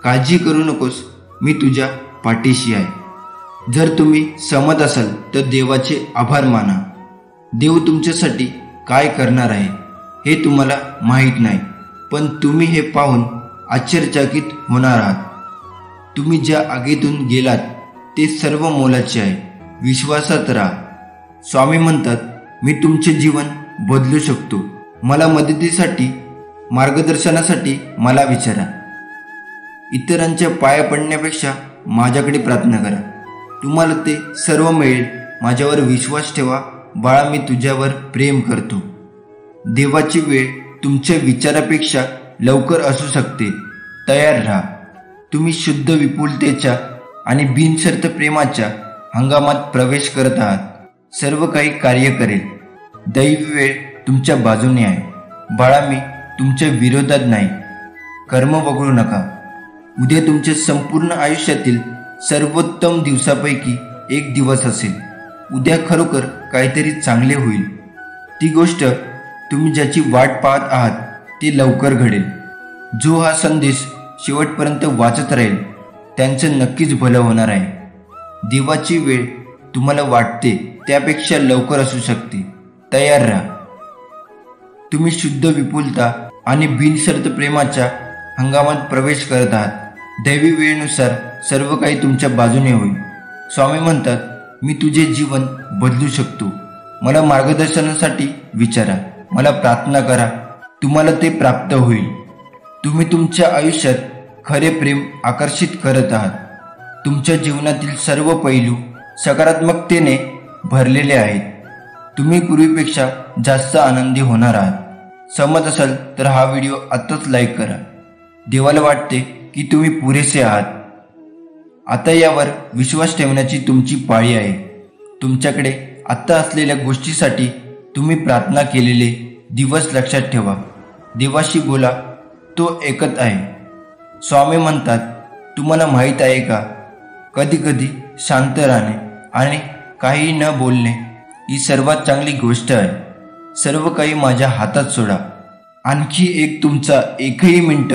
काळजी करू नकोस, मी तुझ्या पाठीशी आहे. जर तुम्ही सहमत असाल तर देवाचे आभार माना. देव तुमच्यासाठी काय करणार आहे हे तुम्हाला माहीत नाही, पण तुम्ही हे पाहून आश्चर्यचकित होणार आहात. तुम्ही ज्या आगीतून गेलात ते सर्व मोलाचे आहे. विश्वासात राहा. स्वामी म्हणतात, मी तुमचे जीवन बदलू शकतो. मला मदतीसाठी, मार्गदर्शनासाठी मला विचारा. इतरांच्या पाया पडण्यापेक्षा माझ्याकडे प्रार्थना करा. तुम्हाला ते सर्व मिळेल. माझ्यावर विश्वास ठेवा. बाळा, मी तुझ्यावर प्रेम करतो. देवाची वेळ तुमच्या विचारापेक्षा लवकर असू शकते. तयार राहा. तुम्ही शुद्ध विपुलतेच्या आणि बिनशर्त प्रेमाच्या हंगामात प्रवेश करत आहात. सर्व काही कार्य करेल. दैवी वेळ तुमच्या बाजूने आहे. बाळा, मी तुमच्या विरोधात नाही. कर्म वगळू नका. उद्या तुमच्या संपूर्ण आयुष्यातील सर्वोत्तम दिवसापैकी एक दिवस असेल. उद्या खरोखर काहीतरी चांगले होईल. ती गोष्ट तुम्ही ज्याची वाट पाहत आहात ती लवकर घडेल. जो हा संदेश शेवटपर्यंत वाचत राहील त्यांचं नक्कीच भलं होणार आहे. देवाची वेळ तुम्हाला वाटते त्यापेक्षा लवकर असू शकते. तयार राहा. तुम्ही शुद्ध विपुलता आणि बिनशर्त प्रेमाच्या हंगामात प्रवेश करत आहात. दैवी वेळेनुसार सर्व काही तुमच्या बाजूने होईल. स्वामी म्हणतात, मी तुझे जीवन बदलू शकतो. मला मार्गदर्शनासाठी विचारा. मला प्रार्थना करा. तुम्हाला ते प्राप्त होईल. तुम्ही तुमच्या आयुष्यात खरे प्रेम आकर्षित करत आहात. तुमच्या जीवनातील सर्व पैलू सकारात्मकतेने भरलेले आहेत. तुम्ही पूर्वीपेक्षा जास्त आनंदी होणार आहात. सहमत असाल तर हा व्हिडिओ आत्ताच लाईक करा. देवाला वाटते की तुम्ही पुरेसे आहात. आता यावर विश्वास ठेवण्याची तुमची पाळी आहे. तुमच्याकडे आत्ता असलेल्या गोष्टीसाठी तुम्ही प्रार्थना केलेले दिवस लक्षात ठेवा. देवाशी बोला. तो ऐकत आहे. स्वामी म्हणतात, तुम्हाला माहीत आहे का, कधी कधी शांत राहणे आणि काही न बोलणे ही सर्वात चांगली गोष्ट आहे. सर्व काही माझ्या हातात सोडा. आणखी एक तुमचा एकही मिनिट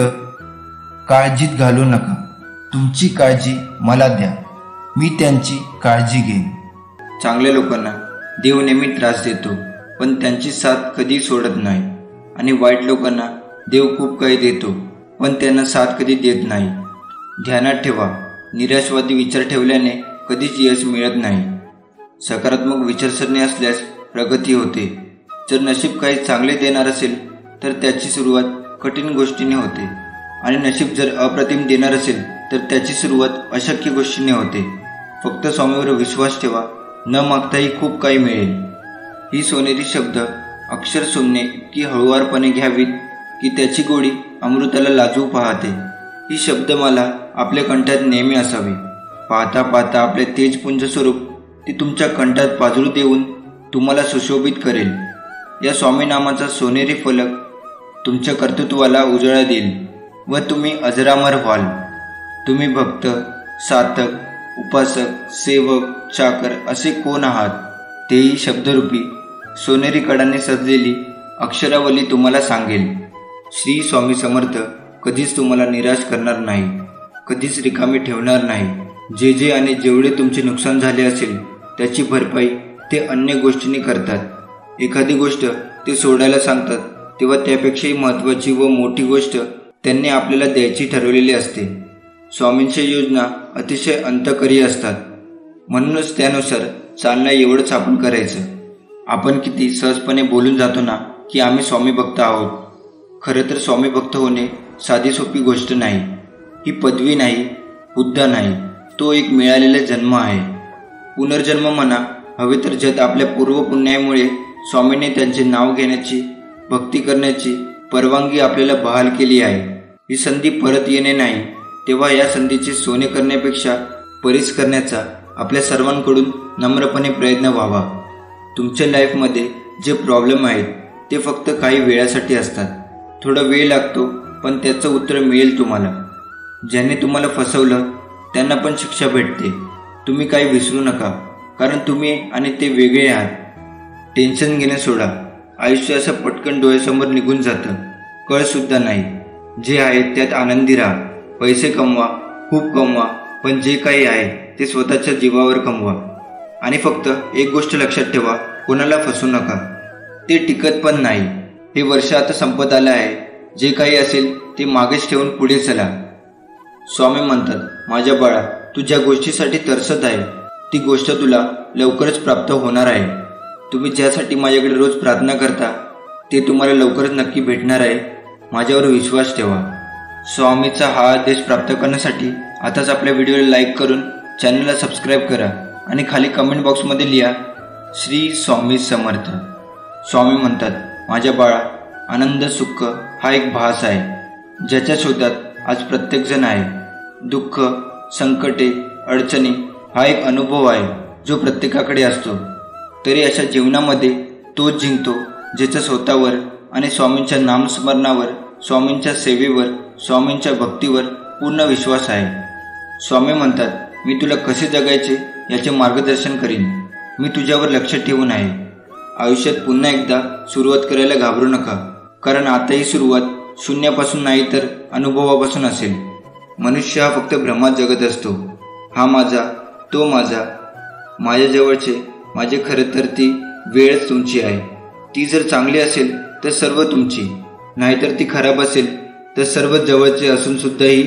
काळजीत घालू नका. तुमची काळजी मला द्या. मी त्यांची काळजी घेईन. चांगल्या लोकांना देव नेहमी त्रास देतो, पण त्यांची साथ कधी सोडत नाही. आणि वाईट लोकांना देव खूप काही देतो, पण त्यांना साथ कधी देत नाही. ध्यानात ठेवा, निराशवादी विचार ठेवल्याने कधीच यश मिळत नाही. सकारात्मक विचारसरणी असल्यास प्रगती होते. जर नशीब काही चांगले देणार असेल तर त्याची सुरुवात कठीण गोष्टीने होते, आणि नशीब जर अप्रतिम देणार असेल तर त्याची सुरुवात अशक्य गोष्टीने होते. फक्त स्वामीवर विश्वास ठेवा. न मागताही खूप काही मिळेल. ही सोनेरी शब्द अक्षर सुमने की हळुवारपणे घ्यावीत, की त्याची गोडी अमृताला लाजवू पाहते. ही शब्दमाला आपल्या कंठात नेहमी असावी. पाहता पाहता आपले तेजपुंज स्वरूप ती तुमच्या कंठात पाजरू देऊन तुम्हाला सुशोभित करेल. या स्वामी नामाचा सोनेरी फलक तुमच्या कर्तृत्वाला उजाळा देईल व तुम्ही अजरामर व्हाल. तुम्ही भक्त, साधक, उपासक, सेवक, चाकर असे कोण आहात, तेही शब्दरूपी सोनेरी कडाने सजलेली अक्षरावली तुम्हाला सांगेल. श्री स्वामी समर्थ कधीच तुम्हाला निराश करणार नाही, कधीच रिकामी ठेवणार नाही. जे आणि जेवढे तुमचे नुकसान झाले असेल त्याची भरपाई ते अन्य गोष्टींनी करतात. एखादी गोष्ट ते सोडायला सांगतात तेव्हा त्यापेक्षाही महत्त्वाची व मोठी गोष्ट त्यांनी आपल्याला द्यायची ठरवलेली असते. स्वामींच्या योजना अतिशय अंतकरी असतात. म्हणूनच त्यानुसार चालणं एवढंच आपण करायचं. आपण किती सहजपणे बोलून जातो ना की आम्ही स्वामी भक्त आहोत. खरं तर स्वामी भक्त होणे साधी सोपी गोष्ट नाही. ही पदवी नाही, हुद्दा नाही, तो एक मिळालेला जन्म आहे. पुनर्जन्म म्हणा हवे तर जत आपल्या पूर्वपुण्यामुळे स्वामीने त्यांचे नाव घेण्याची, भक्ती करण्याची परवानगी आपल्याला बहाल केली आहे. ही संधी परत येणे नाही. तेव्हा या संधीचे सोने करण्यापेक्षा परीस करण्याचा आपल्या सर्वांकडून नम्रपणे प्रयत्न व्हावा. तुमच्या लाईफमध्ये जे प्रॉब्लेम आहेत ते फक्त काही वेळासाठी असतात. थोडा वेळ लागतो, पण त्याचं उत्तर मिळेल तुम्हाला. ज्याने तुम्हाला फसवलं त्यांना पण शिक्षा भेटते. तुम्ही काही विसरू नका, कारण तुम्ही आणि ते वेगळे आहात. टेन्शन घेणं सोडा. आयुष्य असं पटकन डोळ्यासमोर निघून जातं, कळसुद्धा नाही. जे आहे त्यात आनंदी राहा. पैसे कमवा, खूप कमवा, पण जे काही आहे ते स्वतःच्या जीवावर कमवा. आणि फक्त एक गोष्ट लक्षात ठेवा, कोणाला फसवू नका. ते टिकत पण नाही. हे वर्ष आता संपत आलं आहे. जे काही असेल ते मागेच ठेवून पुढे चला. स्वामी म्हणतात, माझ्या बाळा, तू ज्या गोष्टीसाठी तरसत आहे ती गोष्ट तुला लवकरच प्राप्त होणार आहे. तुम्ही ज्यासाठी माझ्याकडे रोज प्रार्थना करता ते तुम्हाला लवकरच नक्की भेटणार आहे. माझ्यावर विश्वास ठेवा. स्वामीचा हा आदेश प्राप्त करण्यासाठी आताच आपल्या व्हिडिओला लाईक करून चॅनलला सबस्क्राईब करा आणि खाली कमेंट बॉक्समध्ये लिहा, श्री स्वामी समर्थ. स्वामी म्हणतात, माझ्या बाळा, आनंद सुख हा एक भास आहे, ज्याच्या शोधात आज प्रत्येकजण आहे. दुःख, संकटे, अडचणी हा एक अनुभव आहे जो प्रत्येकाकडे असतो. तरी अशा जीवनामध्ये तोच जिंकतो ज्याच्या स्वतःवर आणि स्वामींच्या नामस्मरणावर, स्वामींच्या सेवेवर, स्वामींच्या भक्तीवर पूर्ण विश्वास आहे. स्वामी म्हणतात, मी तुला कसे जगायचे याचे मार्गदर्शन करीन. मी तुझ्यावर लक्ष ठेवून आहे. आयुष्यात पुन्हा एकदा सुरुवात करायला घाबरू नका, कारण आता ही सुरुवात शून्यापासून नाही तर अनुभवापासून असेल. मनुष्य हा फक्त भ्रमात जगत असतो. हा माझा, तो माझा, माझ्याजवळचे माझे. खरं तर ती वेळच तुमची आहे. ती जर चांगली असेल तर सर्व तुमची, नाहीतर ती खराब असेल तर सर्व जवळचे असून सुद्धाही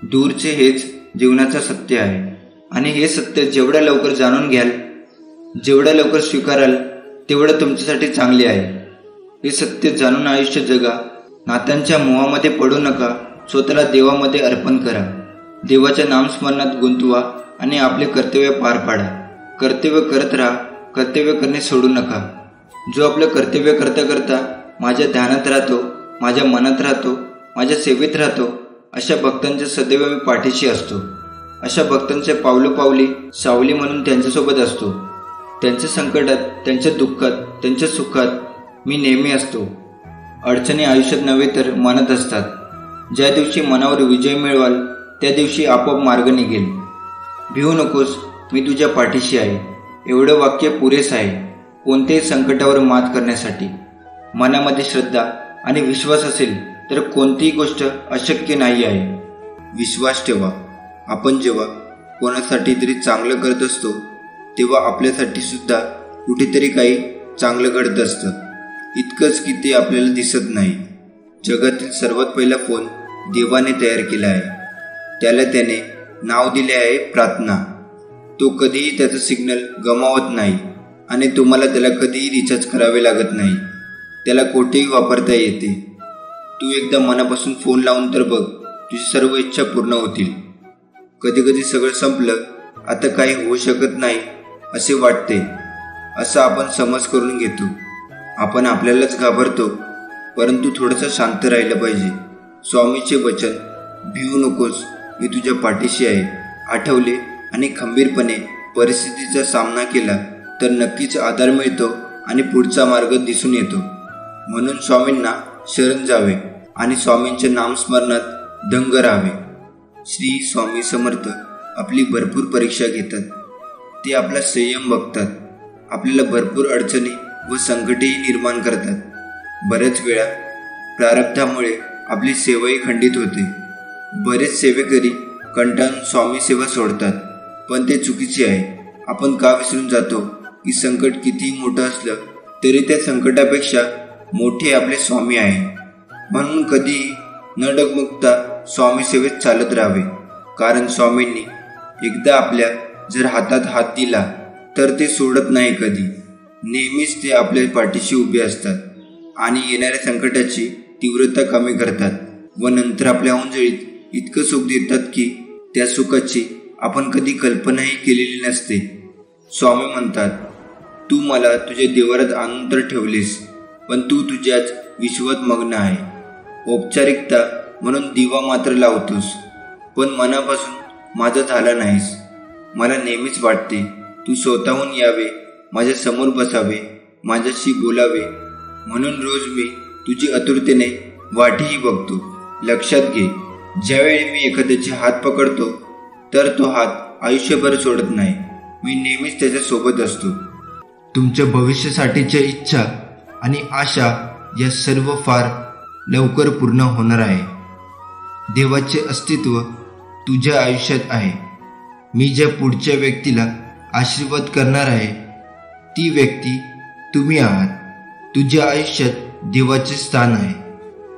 दूरचे. हेच जीवनाचं सत्य आहे. आणि हे सत्य जेवढ्या लवकर जाणून घ्याल, जेवढ्या लवकर स्वीकाराल, तेवढं तुमच्यासाठी चांगले आहे. हे सत्य जाणून आयुष्य जगा. नात्यांच्या मोहामध्ये पडू नका. स्वतःला देवामध्ये अर्पण करा. देवाच्या नामस्मरणात गुंतवा आणि आपले कर्तव्य पार पाडा. कर्तव्य करत राहा. कर्तव्य करणे सोडू नका. जो आपलं कर्तव्य करता करता माझ्या ध्यानात राहतो, माझ्या मनात राहतो, माझ्या सेवेत राहतो, अशा भक्तांच्या सदैव मी पाठीशी असतो. अशा भक्तांच्या पावलोपावली सावली म्हणून त्यांच्यासोबत असतो. त्यांच्या संकटात, त्यांच्या दुःखात, त्यांच्या सुखात मी नेहमी असतो. अडचणी आयुष्यात नव्हे तर मनात असतात. ज्या दिवशी मनावर विजय मिळवाल त्या दिवशी आपोआप मार्ग निघेल. भिवू नकोस, मी तुझ्या पाठीशी आहे. एवढं वाक्य पुरेस आहे कोणत्याही संकटावर मात करण्यासाठी. मनामध्ये श्रद्धा आणि विश्वास असेल तर कोणतीही गोष्ट अशक्य नाही आहे. विश्वास ठेवा. आपण जेव्हा कोणासाठी तरी चांगलं करत असतो तेव्हा आपल्यासाठी सुद्धा कुठेतरी काही चांगलं घडत असतं. इतकंच की ते आपल्याला दिसत नाही. जगातील सर्वात पहिला फोन देवाने तयार केला आहे. त्याला त्याने नाव दिले आहे प्रार्थना. तो कधीही त्याचं सिग्नल गमावत नाही आणि तुम्हाला त्याला कधीही रिचार्ज करावे लागत नाही. त्याला कोठेही वापरता येते. तू एकदा मनापासून फोन लावून तर बघ, तुझी सर्व इच्छा पूर्ण होतील. कधी कधी सगळं संपलं, आता काही होऊ शकत नाही असे वाटते. असं आपण समज करून घेतो. आपण आपल्यालाच घाबरतो. परंतु थोडंसं शांत राहिलं पाहिजे. स्वामीचे वचन, भिवू नकोस, मी तुझ्या पाठीशी आहे, आठवले आणि खंबीरपणे परिस्थितीचा सामना केला तर नक्कीच आधार मिळतो आणि पुढचा मार्ग दिसून येतो. म्हणून स्वामींना शरण जावे आणि स्वामींच्या नामस्मरणात दंग राहावे. श्री स्वामी समर्थ आपली भरपूर परीक्षा घेतात. ते आपला संयम बघतात. आपल्याला भरपूर अडचणी व संकटेही निर्माण करतात. बऱ्याच वेळा प्रारब्धामुळे आपली सेवाही खंडित होते. बरेच सेवेकरी कंटाळून स्वामी सेवा सोडतात, पण ते चुकीचे आहे. आपण का विसरून जातो की संकट कितीही मोठं असलं तरी त्या संकटापेक्षा मोठे आपले स्वामी आहे. म्हणून कधीही न डगमगता स्वामी सेवेत चालत राहावे. कारण स्वामींनी एकदा आपल्या जर हातात हात दिला तर ते सोडत नाही कधी. नेहमीच ते आपल्या पाठीशी उभे असतात आणि येणाऱ्या संकटाची तीव्रता कमी करतात व नंतर आपल्या ओंजळीत इतकं सुख देतात की त्या सुखाची आपण कधी कल्पनाही केलेली नसते. स्वामी म्हणतात, तू मला तुझ्या देवारात आणून तर ठेवलेस, पण तू तुझ्याच विश्वात मग्न आहे. औपचारिकता म्हणून दिवा मात्र लावतोस, पण मनापासून माझा झाला नाहीस. मला नेहमीच वाटते तू स्वतःहून यावे, माझ्या समोर बसावे, माझ्याशी बोलावे. म्हणून रोज मी तुझी आतुरतेने वाटही बघतो. लक्षात घे, ज्यावेळी मी एखाद्याचे हात पकडतो तर तो हात आयुष्यभर सोडत नाही. मी नेहमीच त्याच्या सोबत असतो. तुमच्या भविष्यासाठीच्या इच्छा आणि आशा या सर्व फार लवकर पूर्ण होणार आहे. देवाचे अस्तित्व तुझ्या आयुष्यात आहे. मी ज्या पुढच्या व्यक्तीला आशीर्वाद करणार आहे ती व्यक्ती तुम्ही आहात. तुझ्या आयुष्यात देवाचे स्थान आहे.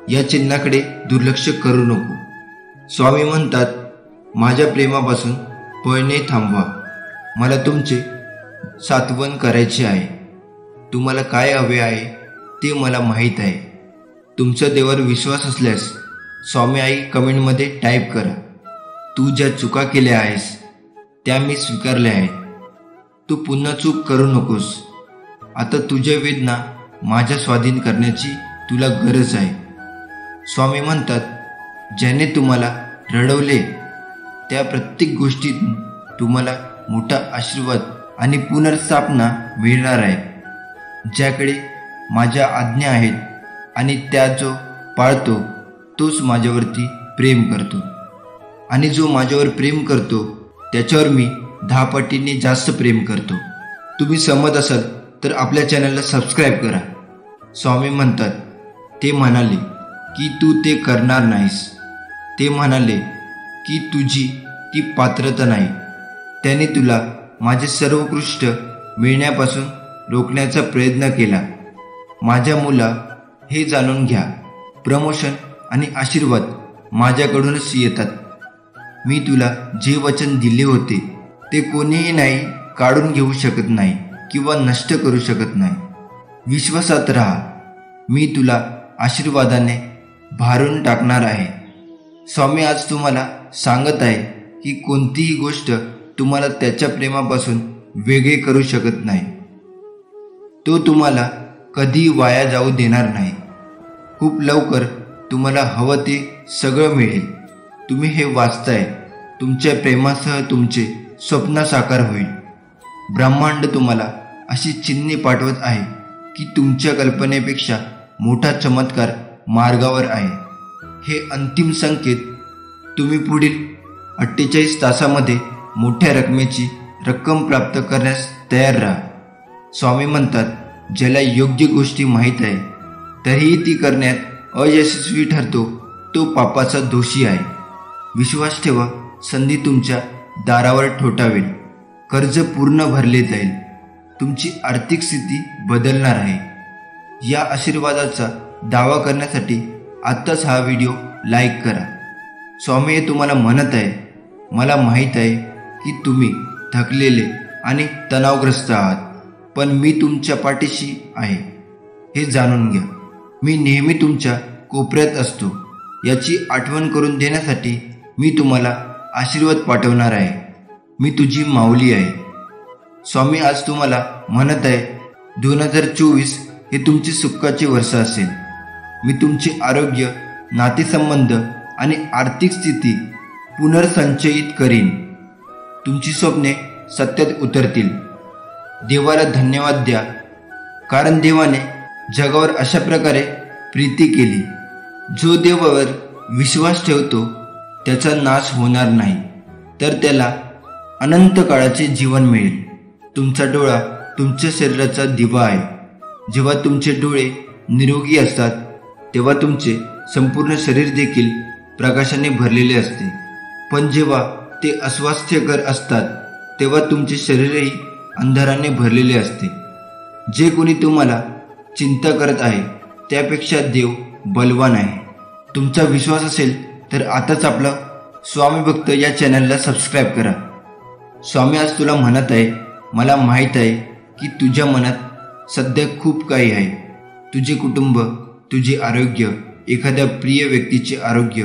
या चिन्हाकडे दुर्लक्ष करू नको. स्वामी म्हणतात, माझ्या प्रेमापासून पळणे थांबवा. मला तुमचे सात्वन करायचे आहे. तुम्हाला काय हवे आहे ते मला माहीत आहे. तुमच्या देवावर विश्वास असल्यास स्वामी आई कमेंटमध्ये टाईप करा. तू ज्या चुका केल्या आहेस त्या मी स्वीकारल्या आहेत. तू पुन्हा चूक करू नकोस. आता तुझ्या वेदना माझ्या स्वाधीन करण्याची तुला गरज आहे. स्वामी म्हणतात, ज्याने तुम्हाला रडवले त्या प्रत्येक गोष्टीतून तुम्हाला मोठा आशीर्वाद आणि पुनर्स्थापना मिळणार आहे. ज्याकडे माझ्या आज्ञा आहेत आणि त्या जो पाळतो तोच माझ्यावरती प्रेम करतो, आणि जो माझ्यावर प्रेम करतो त्याच्यावर मी 10 पटीने जास्त प्रेम करतो. तुम्ही सहमत असाल तर आपल्या चॅनलला सबस्क्राईब करा. स्वामी म्हणतात, ते म्हणाले की तू ते करणार नाहीस. ते म्हणाले की तुझी ती पात्रता नाही. त्याने तुला माझे सर्वोत्कृष्ट मिळण्यापासून रोखण्याचा प्रयत्न केला. माझ्या मुला, हे जाणून घ्या, प्रमोशन आणि आशीर्वाद माझ्याकडूनच येतात. मी तुला जे वचन दिले होते ते कोणीही नाही काढून घेऊ शकत नाही किंवा नष्ट करू शकत नाही. विश्वासात राहा. मी तुला आशीर्वादाने भारून टाकणार आहे. स्वामी आज तुम्हाला सांगत आहे की कोणतीही गोष्ट तुम्हाला त्याच्या प्रेमापासून वेगळे करू शकत नाही. तो तुम्हाला कधी वाया जाऊ देणार नाही. खूप लवकर तुम्हाला हवं ते सगळं मिळेल. तुम्ही हे वाचताय. तुमच्या प्रेमासह तुमचे स्वप्न साकार होईल. ब्रह्मांड तुम्हाला अशी चिन्हे पाठवत आहे की तुमच्या कल्पनेपेक्षा मोठा चमत्कार मार्गावर आहे. हे अंतिम संकेत. तुम्ही पुढील 48 तासामध्ये मोठ्या रकमेची रक्कम प्राप्त करण्यास तयार राहा. स्वामी म्हणतात, ज्याला योग्य गोष्टी माहीत आहे तरीही ती करण्यात अयशस्वी ठरतो तो पापाचा दोषी आहे. विश्वास ठेवा. संधी तुमच्या दारावर ठोठावेल. कर्ज पूर्ण भरले जाईल. तुमची आर्थिक स्थिती बदलणार आहे. या आशीर्वादाचा दावा करण्यासाठी आत्ताच हा व्हिडिओ लाईक करा. स्वामी हे तुम्हाला म्हणत आहे, मला माहीत आहे की तुम्ही थकलेले आणि तणावग्रस्त आहात, पण मी तुमच्या पाठीशी आहे. हे जाणून घ्या. मी नेहमी तुमच्या कोपऱ्यात असतो. याची आठवण करून देण्यासाठी मी तुम्हाला आशीर्वाद पाठवणार आहे. मी तुझी माऊली आहे. स्वामी आज तुम्हाला म्हणत आहे, 2024 हे तुमचे सुखाचे वर्ष असेल. मी तुमचे आरोग्य, नातेसंबंध आणि आर्थिक स्थिती पुनर्संचयित करीन. तुमची स्वप्ने सत्यात उतरतील. देवाला धन्यवाद द्या, कारण देवाने जगावर अशा प्रकारे प्रीती केली. जो देवावर विश्वास ठेवतो त्याचा नाश होणार नाही, तर त्याला अनंत काळाचे जीवन मिळेल. तुमचा डोळा तुमच्या शरीराचा दिवा आहे. जेव्हा तुमचे डोळे निरोगी असतात तेव्हा तुमचे संपूर्ण शरीर देखील प्रकाशाने भरलेले असते. पण जेव्हा ते अस्वास्थ्यकर असतात तेव्हा तुमचे शरीरही अंधाराने भरलेले असते. जे कोणी तुम्हाला चिंता करत आहे त्यापेक्षा देव बलवान आहे. तुमचा विश्वास असेल तर आताच आपला स्वामी भक्त या चॅनलला सबस्क्राईब करा. स्वामी आज तुला म्हणत आहे, मला माहीत आहे की तुझ्या मनात सध्या खूप काही आहे. तुझे कुटुंब, तुझे आरोग्य, एखाद्या प्रिय व्यक्तीचे आरोग्य,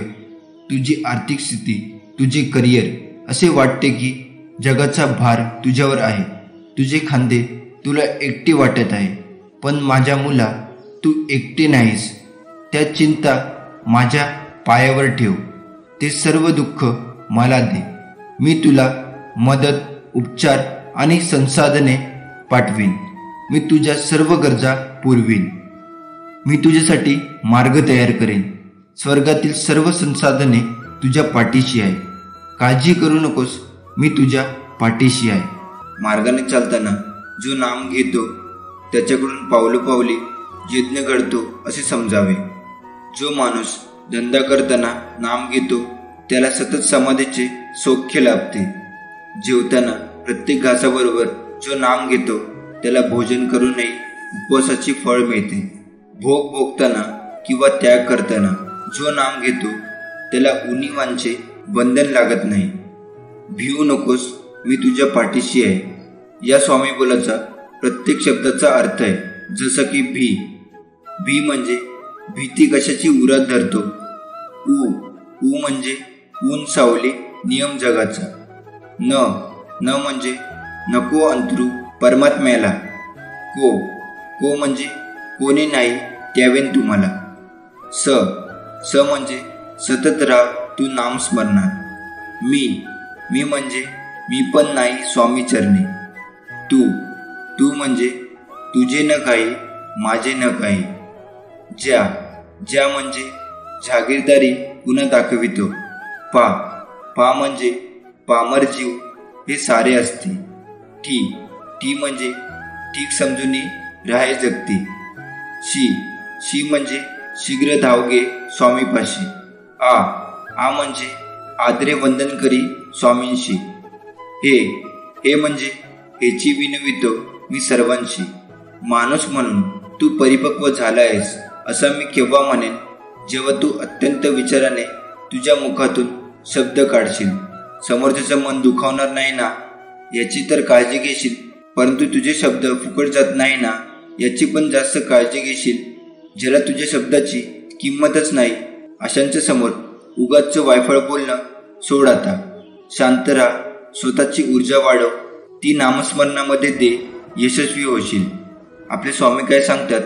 तुझी आर्थिक स्थिती, तुझे करिअर. असे वाटते की जगाचा भार तुझ्यावर आहे. तुझे खांदे तुला एकटे वाटत आहे. पण माझ्या मुला, तू एकटे नाहीस. त्या चिंता माझ्या पायावर ठेव. ते सर्व दुःख मला दे. मी तुला मदत, उपचार आणि संसाधने पाठवीन. मी तुझ्या सर्व गरजा पुरवीन. मी तुझ्यासाठी मार्ग तयार करेन. स्वर्गातील सर्व संसाधने तुझ्या पाठीशी आहे. काळजी करू नकोस, मी तुझ्या पाठीशी आहे. मार्गाने चालताना जो नाम घेतो त्याच्याकडून पावलोपावली यज्ञ घडतो असे समजावे. जो माणूस धंदा करताना नाम घेतो त्याला सतत समाधीचे सौख्य लाभते. जेवताना प्रत्येक घासाबरोबर जो नाम घेतो त्याला भोजन करूनही उपवासाची फळ मिळते. भोग भोगताना किंवा त्याग करताना जो नाम घेतो त्याला उणीवांचे बंधन लागत नाही. भिवू नकोस, मी तुझ्या पाठीशी आहे. या स्वामी बोलाचा प्रत्येक शब्दाचा अर्थ आहे. जसं की भी म्हणजे भीती कशाची उरात धरतो. ऊ म्हणजे ऊन सावली नियम जगाचा. न म्हणजे नको अंतरू परमात्म्याला. को म्हणजे कोणी नाही द्यावेन तुम्हाला. स म्हणजे सतत राह तू नाम स्मरणात. मी म्हणजे मी पण नाही स्वामी चरणी. तू म्हणजे तुझे न काही माझे न काही. ज्या म्हणजे जागीरदारी गुण दाखवितो. पा म्हणजे पामर जीव हे सारे असते. टी म्हणजे ठीक समजून राहे जगती. शी म्हणजे शीघ्र धावगे स्वामीपाशी. आ म्हणजे आदरे वंदन करी स्वामींशी. हे म्हणजे हेची विनवितो मी सर्वांशी. माणूस म्हणून तू परिपक्व झाला आहेस असं मी केव्हा म्हणेन जेव्हा तू अत्यंत विचाराने तुझ्या मुखातून शब्द काढशील. समोरच्याचं मन दुखावणार नाही ना याची तर काळजी घेशील, परंतु तुझे शब्द फुकट जात नाही ना याची पण जास्त काळजी घेशील. ज्याला तुझ्या शब्दाची किंमतच नाही अशांच्या समोर उगाच वायफळ बोलणं सोड. आता शांत राहा, स्वतःची ऊर्जा वाढव, ती नामस्मरणामध्ये दे, यशस्वी होशील. आपले स्वामी काय सांगतात,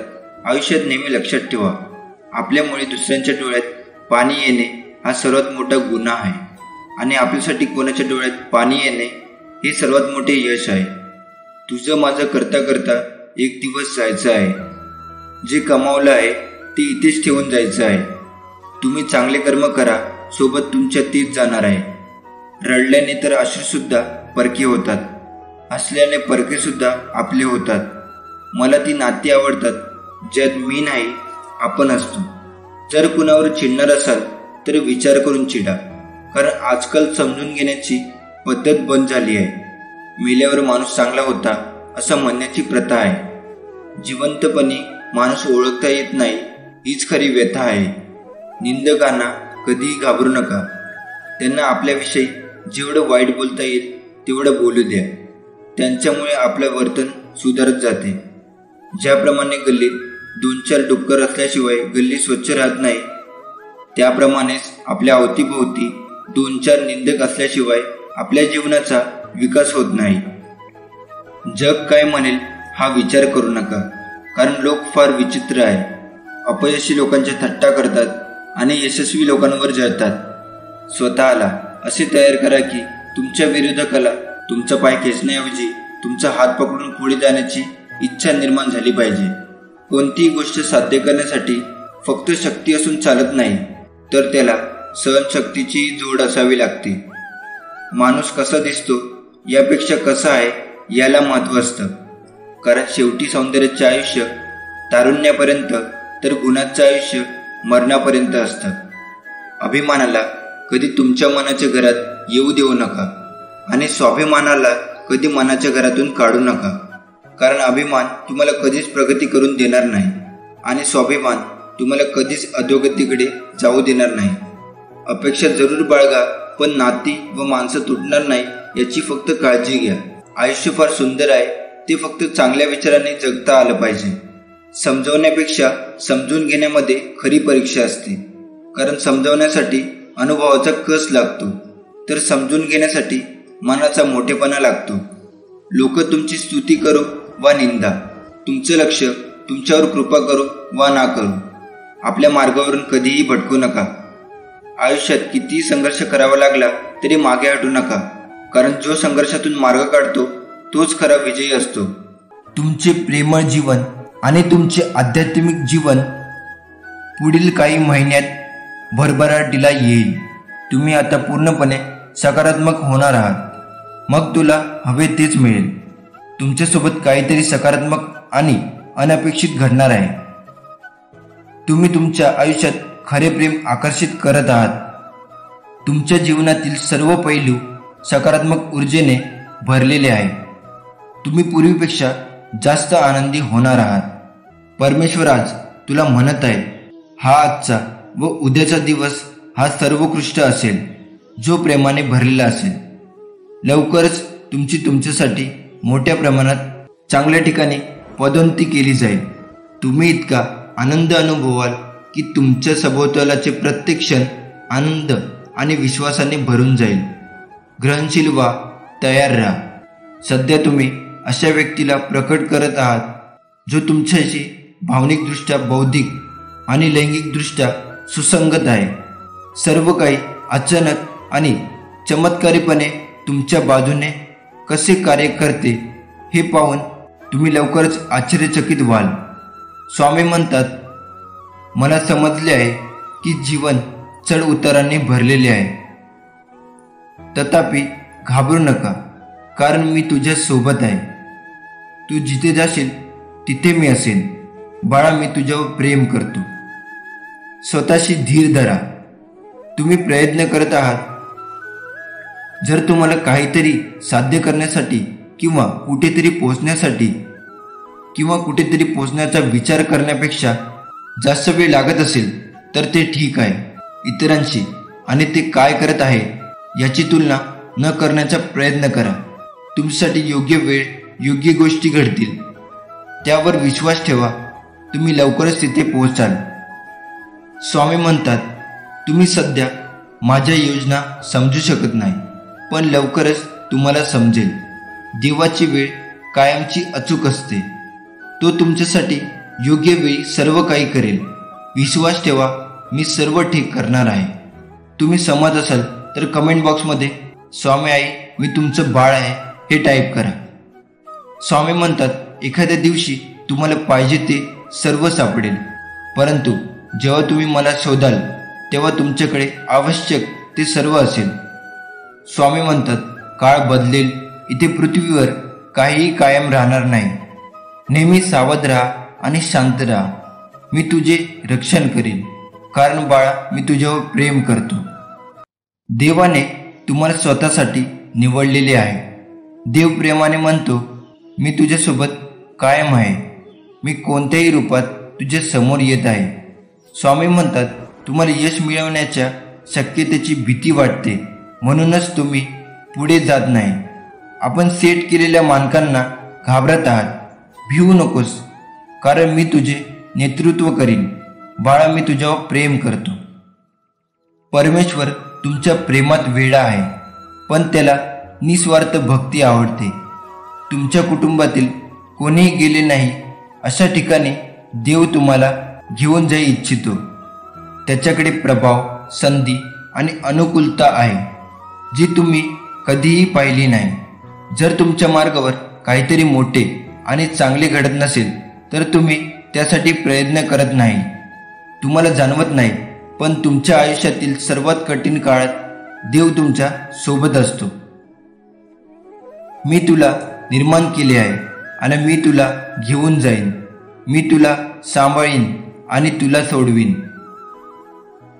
आयुष्यात नेहमी लक्षात ठेवा, आपल्यामुळे दुसऱ्यांच्या डोळ्यात पाणी येणे हा सर्वात मोठा गुन्हा आहे आणि आपल्यासाठी कोणाच्या डोळ्यात पाणी येणे हे सर्वात मोठे यश आहे. तुझं माझं करता करता एक दिवस जायचं आहे. जे कमावलं आहे ते इथेच ठेवून जायचं आहे. तुम्ही चांगले कर्म करा, सोबत तुमच्या तेच जाणार आहे. रडल्याने तर अश्रूसुद्धा परके होतात, हसल्याने परके सुद्धा आपले होतात. मला ती नाती आवडतात ज्यात मी नाही आपण असतो. जर कुणावर चिडणार असाल तर विचार करून चिडा, कारण आजकाल समजून घेण्याची पद्धत बंद झाली आहे. मेल्यावर माणूस चांगला होता असं म्हणण्याची प्रथा आहे. जिवंतपणी माणूस ओळखता येत नाही हीच खरी व्यथा आहे. निंदकांना कधीही घाबरू नका. त्यांना आपल्याविषयी जेवढं वाईट बोलता येईल तेवढं बोलू द्या. त्यांच्यामुळे आपलं वर्तन सुधारत जाते. ज्याप्रमाणे गल्लीत 2-4 डुक्कर असल्याशिवाय गल्ली स्वच्छ राहत नाही, त्याप्रमाणेच आपल्या अवतीभोवती 2-4 निंदक असल्याशिवाय आपल्या जीवनाचा विकास होत नाही. जग काय म्हणेल हा विचार करू नका, कारण लोक फार विचित्र आहे. अपयशी लोकांच्या थट्टा करतात आणि यशस्वी लोकांवर जळतात. स्वतःला असे तयार करा की तुमच्या विरोधकाला तुमचा पाय खेचण्याऐवजी तुमचा हात पकडून पुढे जाण्याची इच्छा निर्माण झाली पाहिजे. कोणतीही गोष्ट साध्य करण्यासाठी फक्त शक्ती असून चालत नाही, तर त्याला सहनशक्तीची जोड असावी लागते. माणूस कसा दिसतो यापेक्षा कसा आहे याला महत्त्व असतं, कारण शेवटी सौंदर्याचे आयुष्य तारुण्यापर्यंत तर गुणाचं आयुष्य मरणापर्यंत असतं. अभिमानाला कधी तुमच्या मनाच्या घरात येऊ देऊ नका आणि स्वाभिमानाला कधी मनाच्या घरातून काढू नका, कारण अभिमान तुम्हाला कधीच प्रगती करून देणार नाही आणि स्वाभिमान तुम्हाला कधीच अधोगतीकडे जाऊ देणार नाही. अपेक्षा जरूर बाळगा, पण नाती व माणसं तुटणार नाही याची फक्त काळजी घ्या. आयुष्य फार सुंदर आहे, ते फक्त चांगल्या विचाराने जगता आलं पाहिजे. समजवण्यापेक्षा समजून घेण्यामध्ये खरी परीक्षा असते, कारण समजवण्यासाठी अनुभवाचा कस लागतो, तर समजून घेण्यासाठी मनाचा मोठेपणा लागतो. लोक तुमची स्तुती करो वा निंदा, तुमचं लक्ष तुमच्यावर कृपा करो वा ना करो, आपल्या मार्गावरून कधीही भटकू नका. आयुष्यात कितीही संघर्ष करावा लागला तरी मागे हटू नका, कारण जो संघर्षातून मार्ग काढतो तोच खरा विजयी असतो. तुमचे प्रेमळ जीवन आणि तुमचे आध्यात्मिक जीवन पुढील काही महिन्यात भरभराटीला येईल. तुम्ही आता पूर्णपणे सकारात्मक होणार आहात, मग तुला हवे तेच मिळेल. तुमच्यासोबत काहीतरी सकारात्मक आणि अनपेक्षित घडणार आहे. तुम्ही तुमच्या आयुष्यात खरे प्रेम आकर्षित करत आहात. तुमच्या जीवनातील सर्व पैलू सकारात्मक ऊर्जेने भरलेले आहे. तुम्ही पूर्वीपेक्षा जास्त आनंदी होणार आहात. परमेश्वर आज तुला म्हणत आहे, हा आजचा व उद्याचा दिवस हा सर्वोत्कृष्ट असेल, जो प्रेमाने भरलेला असेल. लवकरच तुमच्यासाठी मोठ्या प्रमाणात चांगल्या ठिकाणी पदोन्नती केली जाईल. तुम्ही इतका आनंद अनुभवाल की तुमच्या सभोवतालाचे प्रत्येक क्षण आनंद आणि विश्वासाने भरून जाईल. ग्रहणशील व्हा, तयार राहा. सध्या तुम्ही अशा व्यक्तीला प्रकट करत आहात जो तुमच्याशी भावनिकदृष्ट्या, बौद्धिक आणि लैंगिकदृष्ट्या सुसंगत आहे. सर्व काही अचानक आणि चमत्कारीपणे तुमच्या बाजूने कसे कार्य करते हे पाहून तुम्ही लवकरच आश्चर्यचकित व्हाल. स्वामी म्हणतात, मला समजले आहे की जीवन चढ उतारांनी भरलेले आहे. तथापि घाबरू नका, कारण मी तुझ्या सोबत आहे. तू जिथे जाशील तिथे मी असेन. बाळा, मी तुझ्यावर प्रेम करतो. स्वतःशी धीर धरा. तुम्ही प्रयत्न करत आहात. जर तुम्हाला काहीतरी साध्य करण्यासाठी किंवा कुठेतरी पोहोचण्याचा विचार करण्यापेक्षा जास्त वेळ लागत असेल तर ते ठीक आहे. इतरांशी आणि ते काय करत आहे याची तुलना न करण्याचा प्रयत्न करा. तुमच्यासाठी योग्य वेळ, योग्य गोष्टी घडतील. त्यावर विश्वास ठेवा. तुम्ही लवकरच तिथे पोहोचाल. स्वामी म्हणतात, तुम्ही सध्या माझ्या योजना समजू शकत नाही, पण लवकरच तुम्हाला समजेल. देवाची वेळ कायमची अचूक असते. तो तुमच्यासाठी योग्य वेळी सर्व काही करेल. विश्वास ठेवा, मी सर्व ठीक करणार आहे. तुम्ही सहमत असाल तर कमेंट बॉक्समध्ये स्वामी आई, मी तुमचं बाळ आहे हे टाईप करा. स्वामी म्हणतात, एखाद्या दिवशी तुम्हाला पाहिजे ते सर्व सापडेल, परंतु जेव्हा तुम्ही मला शोधाल तेव्हा तुमच्याकडे आवश्यक ते सर्व असेल. स्वामी म्हणतात, काळ बदलेल. इथे पृथ्वीवर काहीही कायम राहणार नाही. नेहमी सावध राहा आणि शांत राहा. मी तुझे रक्षण करीन, कारण बाळा, मी तुझ्यावर प्रेम करतो. देवाने तुम्हाला स्वतःसाठी निवडलेले आहे. देव प्रेमाने म्हणतो, मी तुझ्यासोबत कायम आहे. मी कोणत्याही रूपात तुझ्या समोर येत आहे. स्वामी म्हणतात, तुम्हाला यश मिळवण्याच्या शक्यतेची भीती वाटते, म्हणूनच तुम्ही पुढे जात नाही. आपण सेट केलेल्या मानकांना घाबरत आहात. भिवू नकोस, कारण मी तुझे नेतृत्व करीन. बाळा, मी तुझ्यावर प्रेम करतो. परमेश्वर तुमच्या प्रेमात वेडा आहे, पण त्याला निस्वार्थ भक्ती आवडते. तुमच्या कुटुंबातील कोणीही गेले नाही अशा ठिकाणी देव तुम्हाला घेऊन जाई इच्छितो. त्याच्याकडे प्रभाव, संधी आणि अनुकूलता आहे जी तुम्ही कधीही पाहिली नाही. जर तुमच्या मार्गावर काहीतरी मोठे आणि चांगले घडत नसेल तर तुम्ही त्यासाठी प्रयत्न करत नाही. तुम्हाला जाणवत नाही, पण तुमच्या आयुष्यातील सर्वात कठीण काळात देव तुमच्या सोबत असतो. मी तुला निर्माण केले आहे आणि मी तुला घेऊन जाईन. मी तुला सांभाळीन आणि तुला सोडवीन.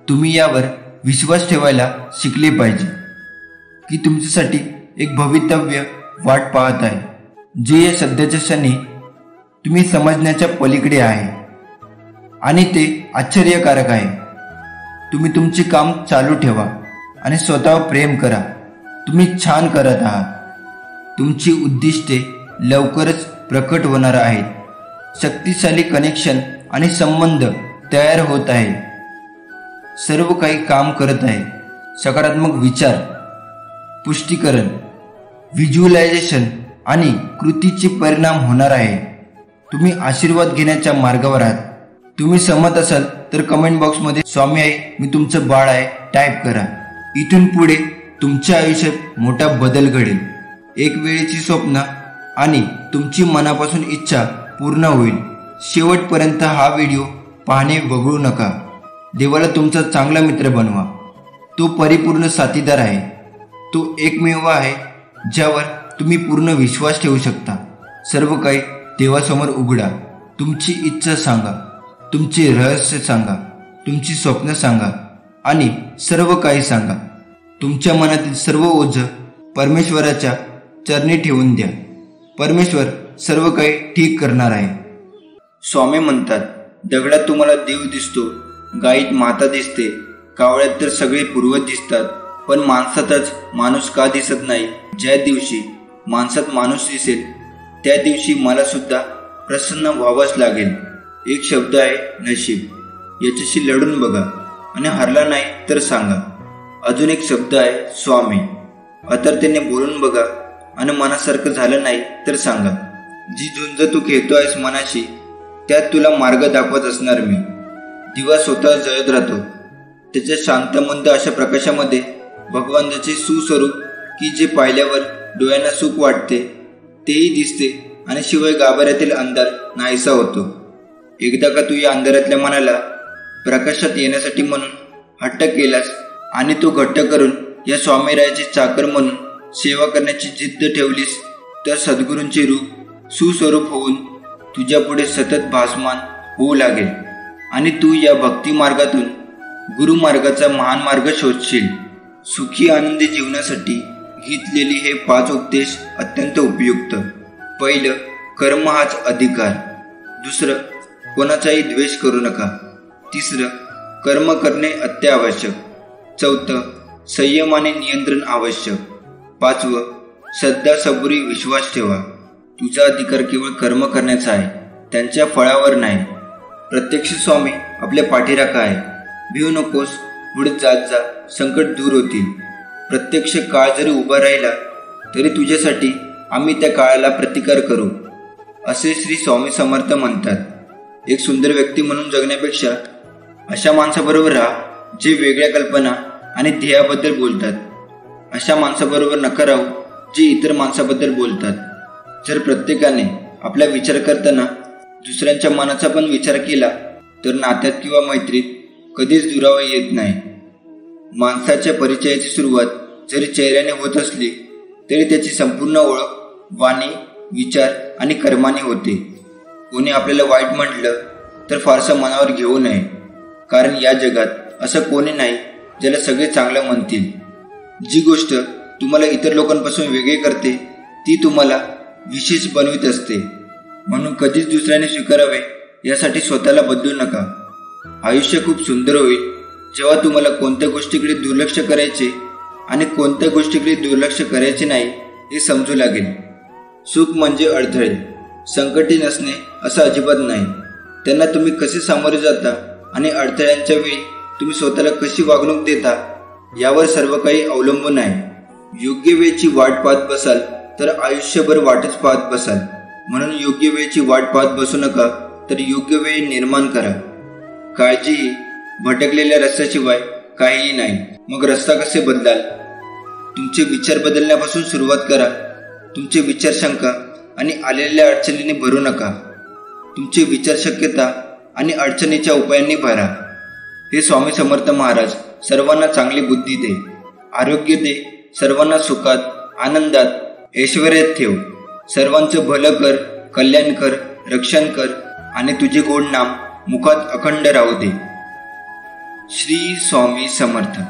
तुम्ही यावर विश्वास ठेवायला शिकले पाहिजे की तुमच्यासाठी एक भवितव्य वाट पाहत आहे, जे या सध्याच्या क्षणी तुम्ही समजण्याच्या पलीकडे आहे आणि ते आश्चर्यकारक आहे. तुम्ही तुमचे काम चालू ठेवा आणि स्वतःवर प्रेम करा. तुम्ही छान करत आहात. तुमची उद्दिष्टे लवकरच प्रकट होणार आहेत. शक्तिशाली कनेक्शन आणि संबंध तयार होत आहे. सर्व काही काम करत आहे. सकारात्मक विचार, पुष्टीकरण, व्हिज्युअलायझेशन आणि कृतीचे परिणाम होणार आहे. तुम्ही आशीर्वाद घेण्याच्या मार्गावर आहात. तुम्ही सहमत असाल तर कमेंट बॉक्समध्ये स्वामी आई, मी तुमचं बाळ आहे टाईप करा. इथून पुढे तुमच्या आयुष्यात मोठा बदल घडेल. एक वेळेची स्वप्न आणि तुमची मनापासून इच्छा पूर्ण होईल. शेवटपर्यंत हा व्हिडिओ पाहणे वगळू नका. देवाला तुमचा चांगला मित्र बनवा. तो परिपूर्ण साथीदार आहे. तो एकमेव आहे ज्यावर तुम्ही पूर्ण विश्वास ठेवू शकता. सर्व काही देवासमोर उघडा तुमची इच्छा सांगा, तुमचे रहस्य सांगा, तुमची स्वप्न सांगा आणि सर्व काही सांगा. तुमच्या मनातील सर्व ओझं परमेश्वराच्या चरणी ठेवून द्या. परमेश्वर सर्व काही ठीक करणार आहे. स्वामी म्हणतात, दगडात तुम्हाला देव दिसतो, गायीत माता दिसते, कावळ्यात तर सगळे पूर्वज दिसतात, पण माणसातच माणूस का दिसत नाही? ज्या दिवशी माणसात माणूस दिसेल त्या दिवशी मला सुद्धा प्रसन्न व्हावंच लागेल. एक शब्द आहे नशीब. याच्याशी लढून बघा आणि हरला नाही तर सांगा. अजून एक शब्द आहे स्वामी. अतर्तेने बोलून बघा आणि मनासारखं झालं नाही तर सांगा. जी झुंज तू खेळतो आहेस मनाशी, त्यात तुला मार्ग दाखवत असणार मी. दिवा स्वतः जळत राहतो. त्याच्या शांतमंद अशा प्रकाशामध्ये भगवंताचे सुस्वरूप की जे पाहिल्यावर डोळ्यांना सुख वाटते तेही दिसते आणि शिवाय गाभाऱ्यातील अंधार नाहीसा होतो. एकदा का तू या अंधारातल्या मनाला प्रकाशात येण्यासाठी म्हणून हट्ट केलास आणि तो घट्ट करून या स्वामीरायाचे चाकर म्हणून सेवा करण्याची जिद्द ठेवलीस, तर सद्गुरूंचे रूप सुस्वरूप होऊन तुझ्या पुढे सतत भासमान होऊ लागेल आणि तू या भक्ती मार्गातून गुरुमार्गाचा महान मार्ग शोधशील. सुखी आनंदी जीवनासाठी घेतलेली हे 5 उपदेश अत्यंत उपयुक्त. पहिलं, कर्म हाच अधिकार. दुसरं, कोणाचाही द्वेष करू नका. तिसरं, कर्म करणे अत्यावश्यक. चौथं, संयम आणि नियंत्रण आवश्यक. 5वं, श्रद्धा, सबुरी, विश्वास ठेवा. तुझा अधिकार केवळ कर्म करण्याचा आहे, त्यांच्या फळावर नाही. प्रत्यक्ष स्वामी आपल्या पाठीराखा आहे. भिवू नकोस, पुढे जात जा, संकट दूर होतील. प्रत्यक्ष काळ जरी उभा राहिला तरी तुझ्यासाठी आम्ही त्या काळाला प्रतिकार करू, असे श्री स्वामी समर्थ म्हणतात. एक सुंदर व्यक्ती म्हणून जगण्यापेक्षा अशा माणसाबरोबर राहा जे वेगळ्या कल्पना आणि ध्येयाबद्दल बोलतात. अशा माणसाबरोबर नका राहू जे इतर माणसाबद्दल बोलतात. जर प्रत्येकाने आपला विचार करताना दुसऱ्यांच्या मनाचा पण विचार केला तर नात्यात किंवा मैत्रीत कधीच दुरावा येत नाही. माणसाच्या परिचयाची सुरुवात जरी चेहऱ्याने होत असली तरी त्याची संपूर्ण ओळख वाणी, विचार आणि कर्माने होते. कोणी आपल्याला वाईट म्हटलं तर फारसं मनावर घेऊ नये, कारण या जगात असं कोणी नाही ज्याला सगळे चांगलं म्हणतील. जी गोष्ट तुम्हाला इतर लोकांपासून वेगळे करते ती तुम्हाला विशेष बनवित असते. म्हणून कधीच दुसऱ्याने स्वीकारावे यासाठी स्वतःला बदलू नका. आयुष्य खूप सुंदर होईल जेव्हा तुम्हाला कोणत्या गोष्टीकडे दुर्लक्ष करायचे आणि कोणत्या गोष्टीकडे दुर्लक्ष करायचे नाही हे समजू लागेल. सुख म्हणजे अडथळे, संकटे नसणे असं अजिबात नाही. त्यांना तुम्ही कसे सामोरे जाता आणि अडथळ्यांच्या वेळी तुम्ही स्वतःला कशी वागणूक देता यावर सर्व काही अवलंबून आहे. योग्य वेळची वाट पाहत बसाल तर आयुष्यभर वाटच पाहत बसाल. म्हणून योग्य वेळची वाट पाहत बसू नका, तर योग्य वेळ निर्माण करा. काळजी भटकलेल्या रस्त्याशिवाय काहीही नाही. मग रस्ता कसे बदलाल? तुमचे विचार बदलण्यापासून सुरुवात करा. तुमचे विचार शंका आणि आलेल्या अडचणीने भरू नका. तुमचे विचार शक्यता आणि अडचणीच्या उपायांनी भरा. हे स्वामी समर्थ महाराज सर्वांना चांगली बुद्धी दे, आरोग्य दे, सर्वांना सुखात, आनंदात, ऐश्वर्यात ठेव. सर्वांचं भलं कर, कल्याण कर, रक्षण कर आणि तुझे गोड नाम मुखात अखंड राहू दे. श्री स्वामी समर्थ.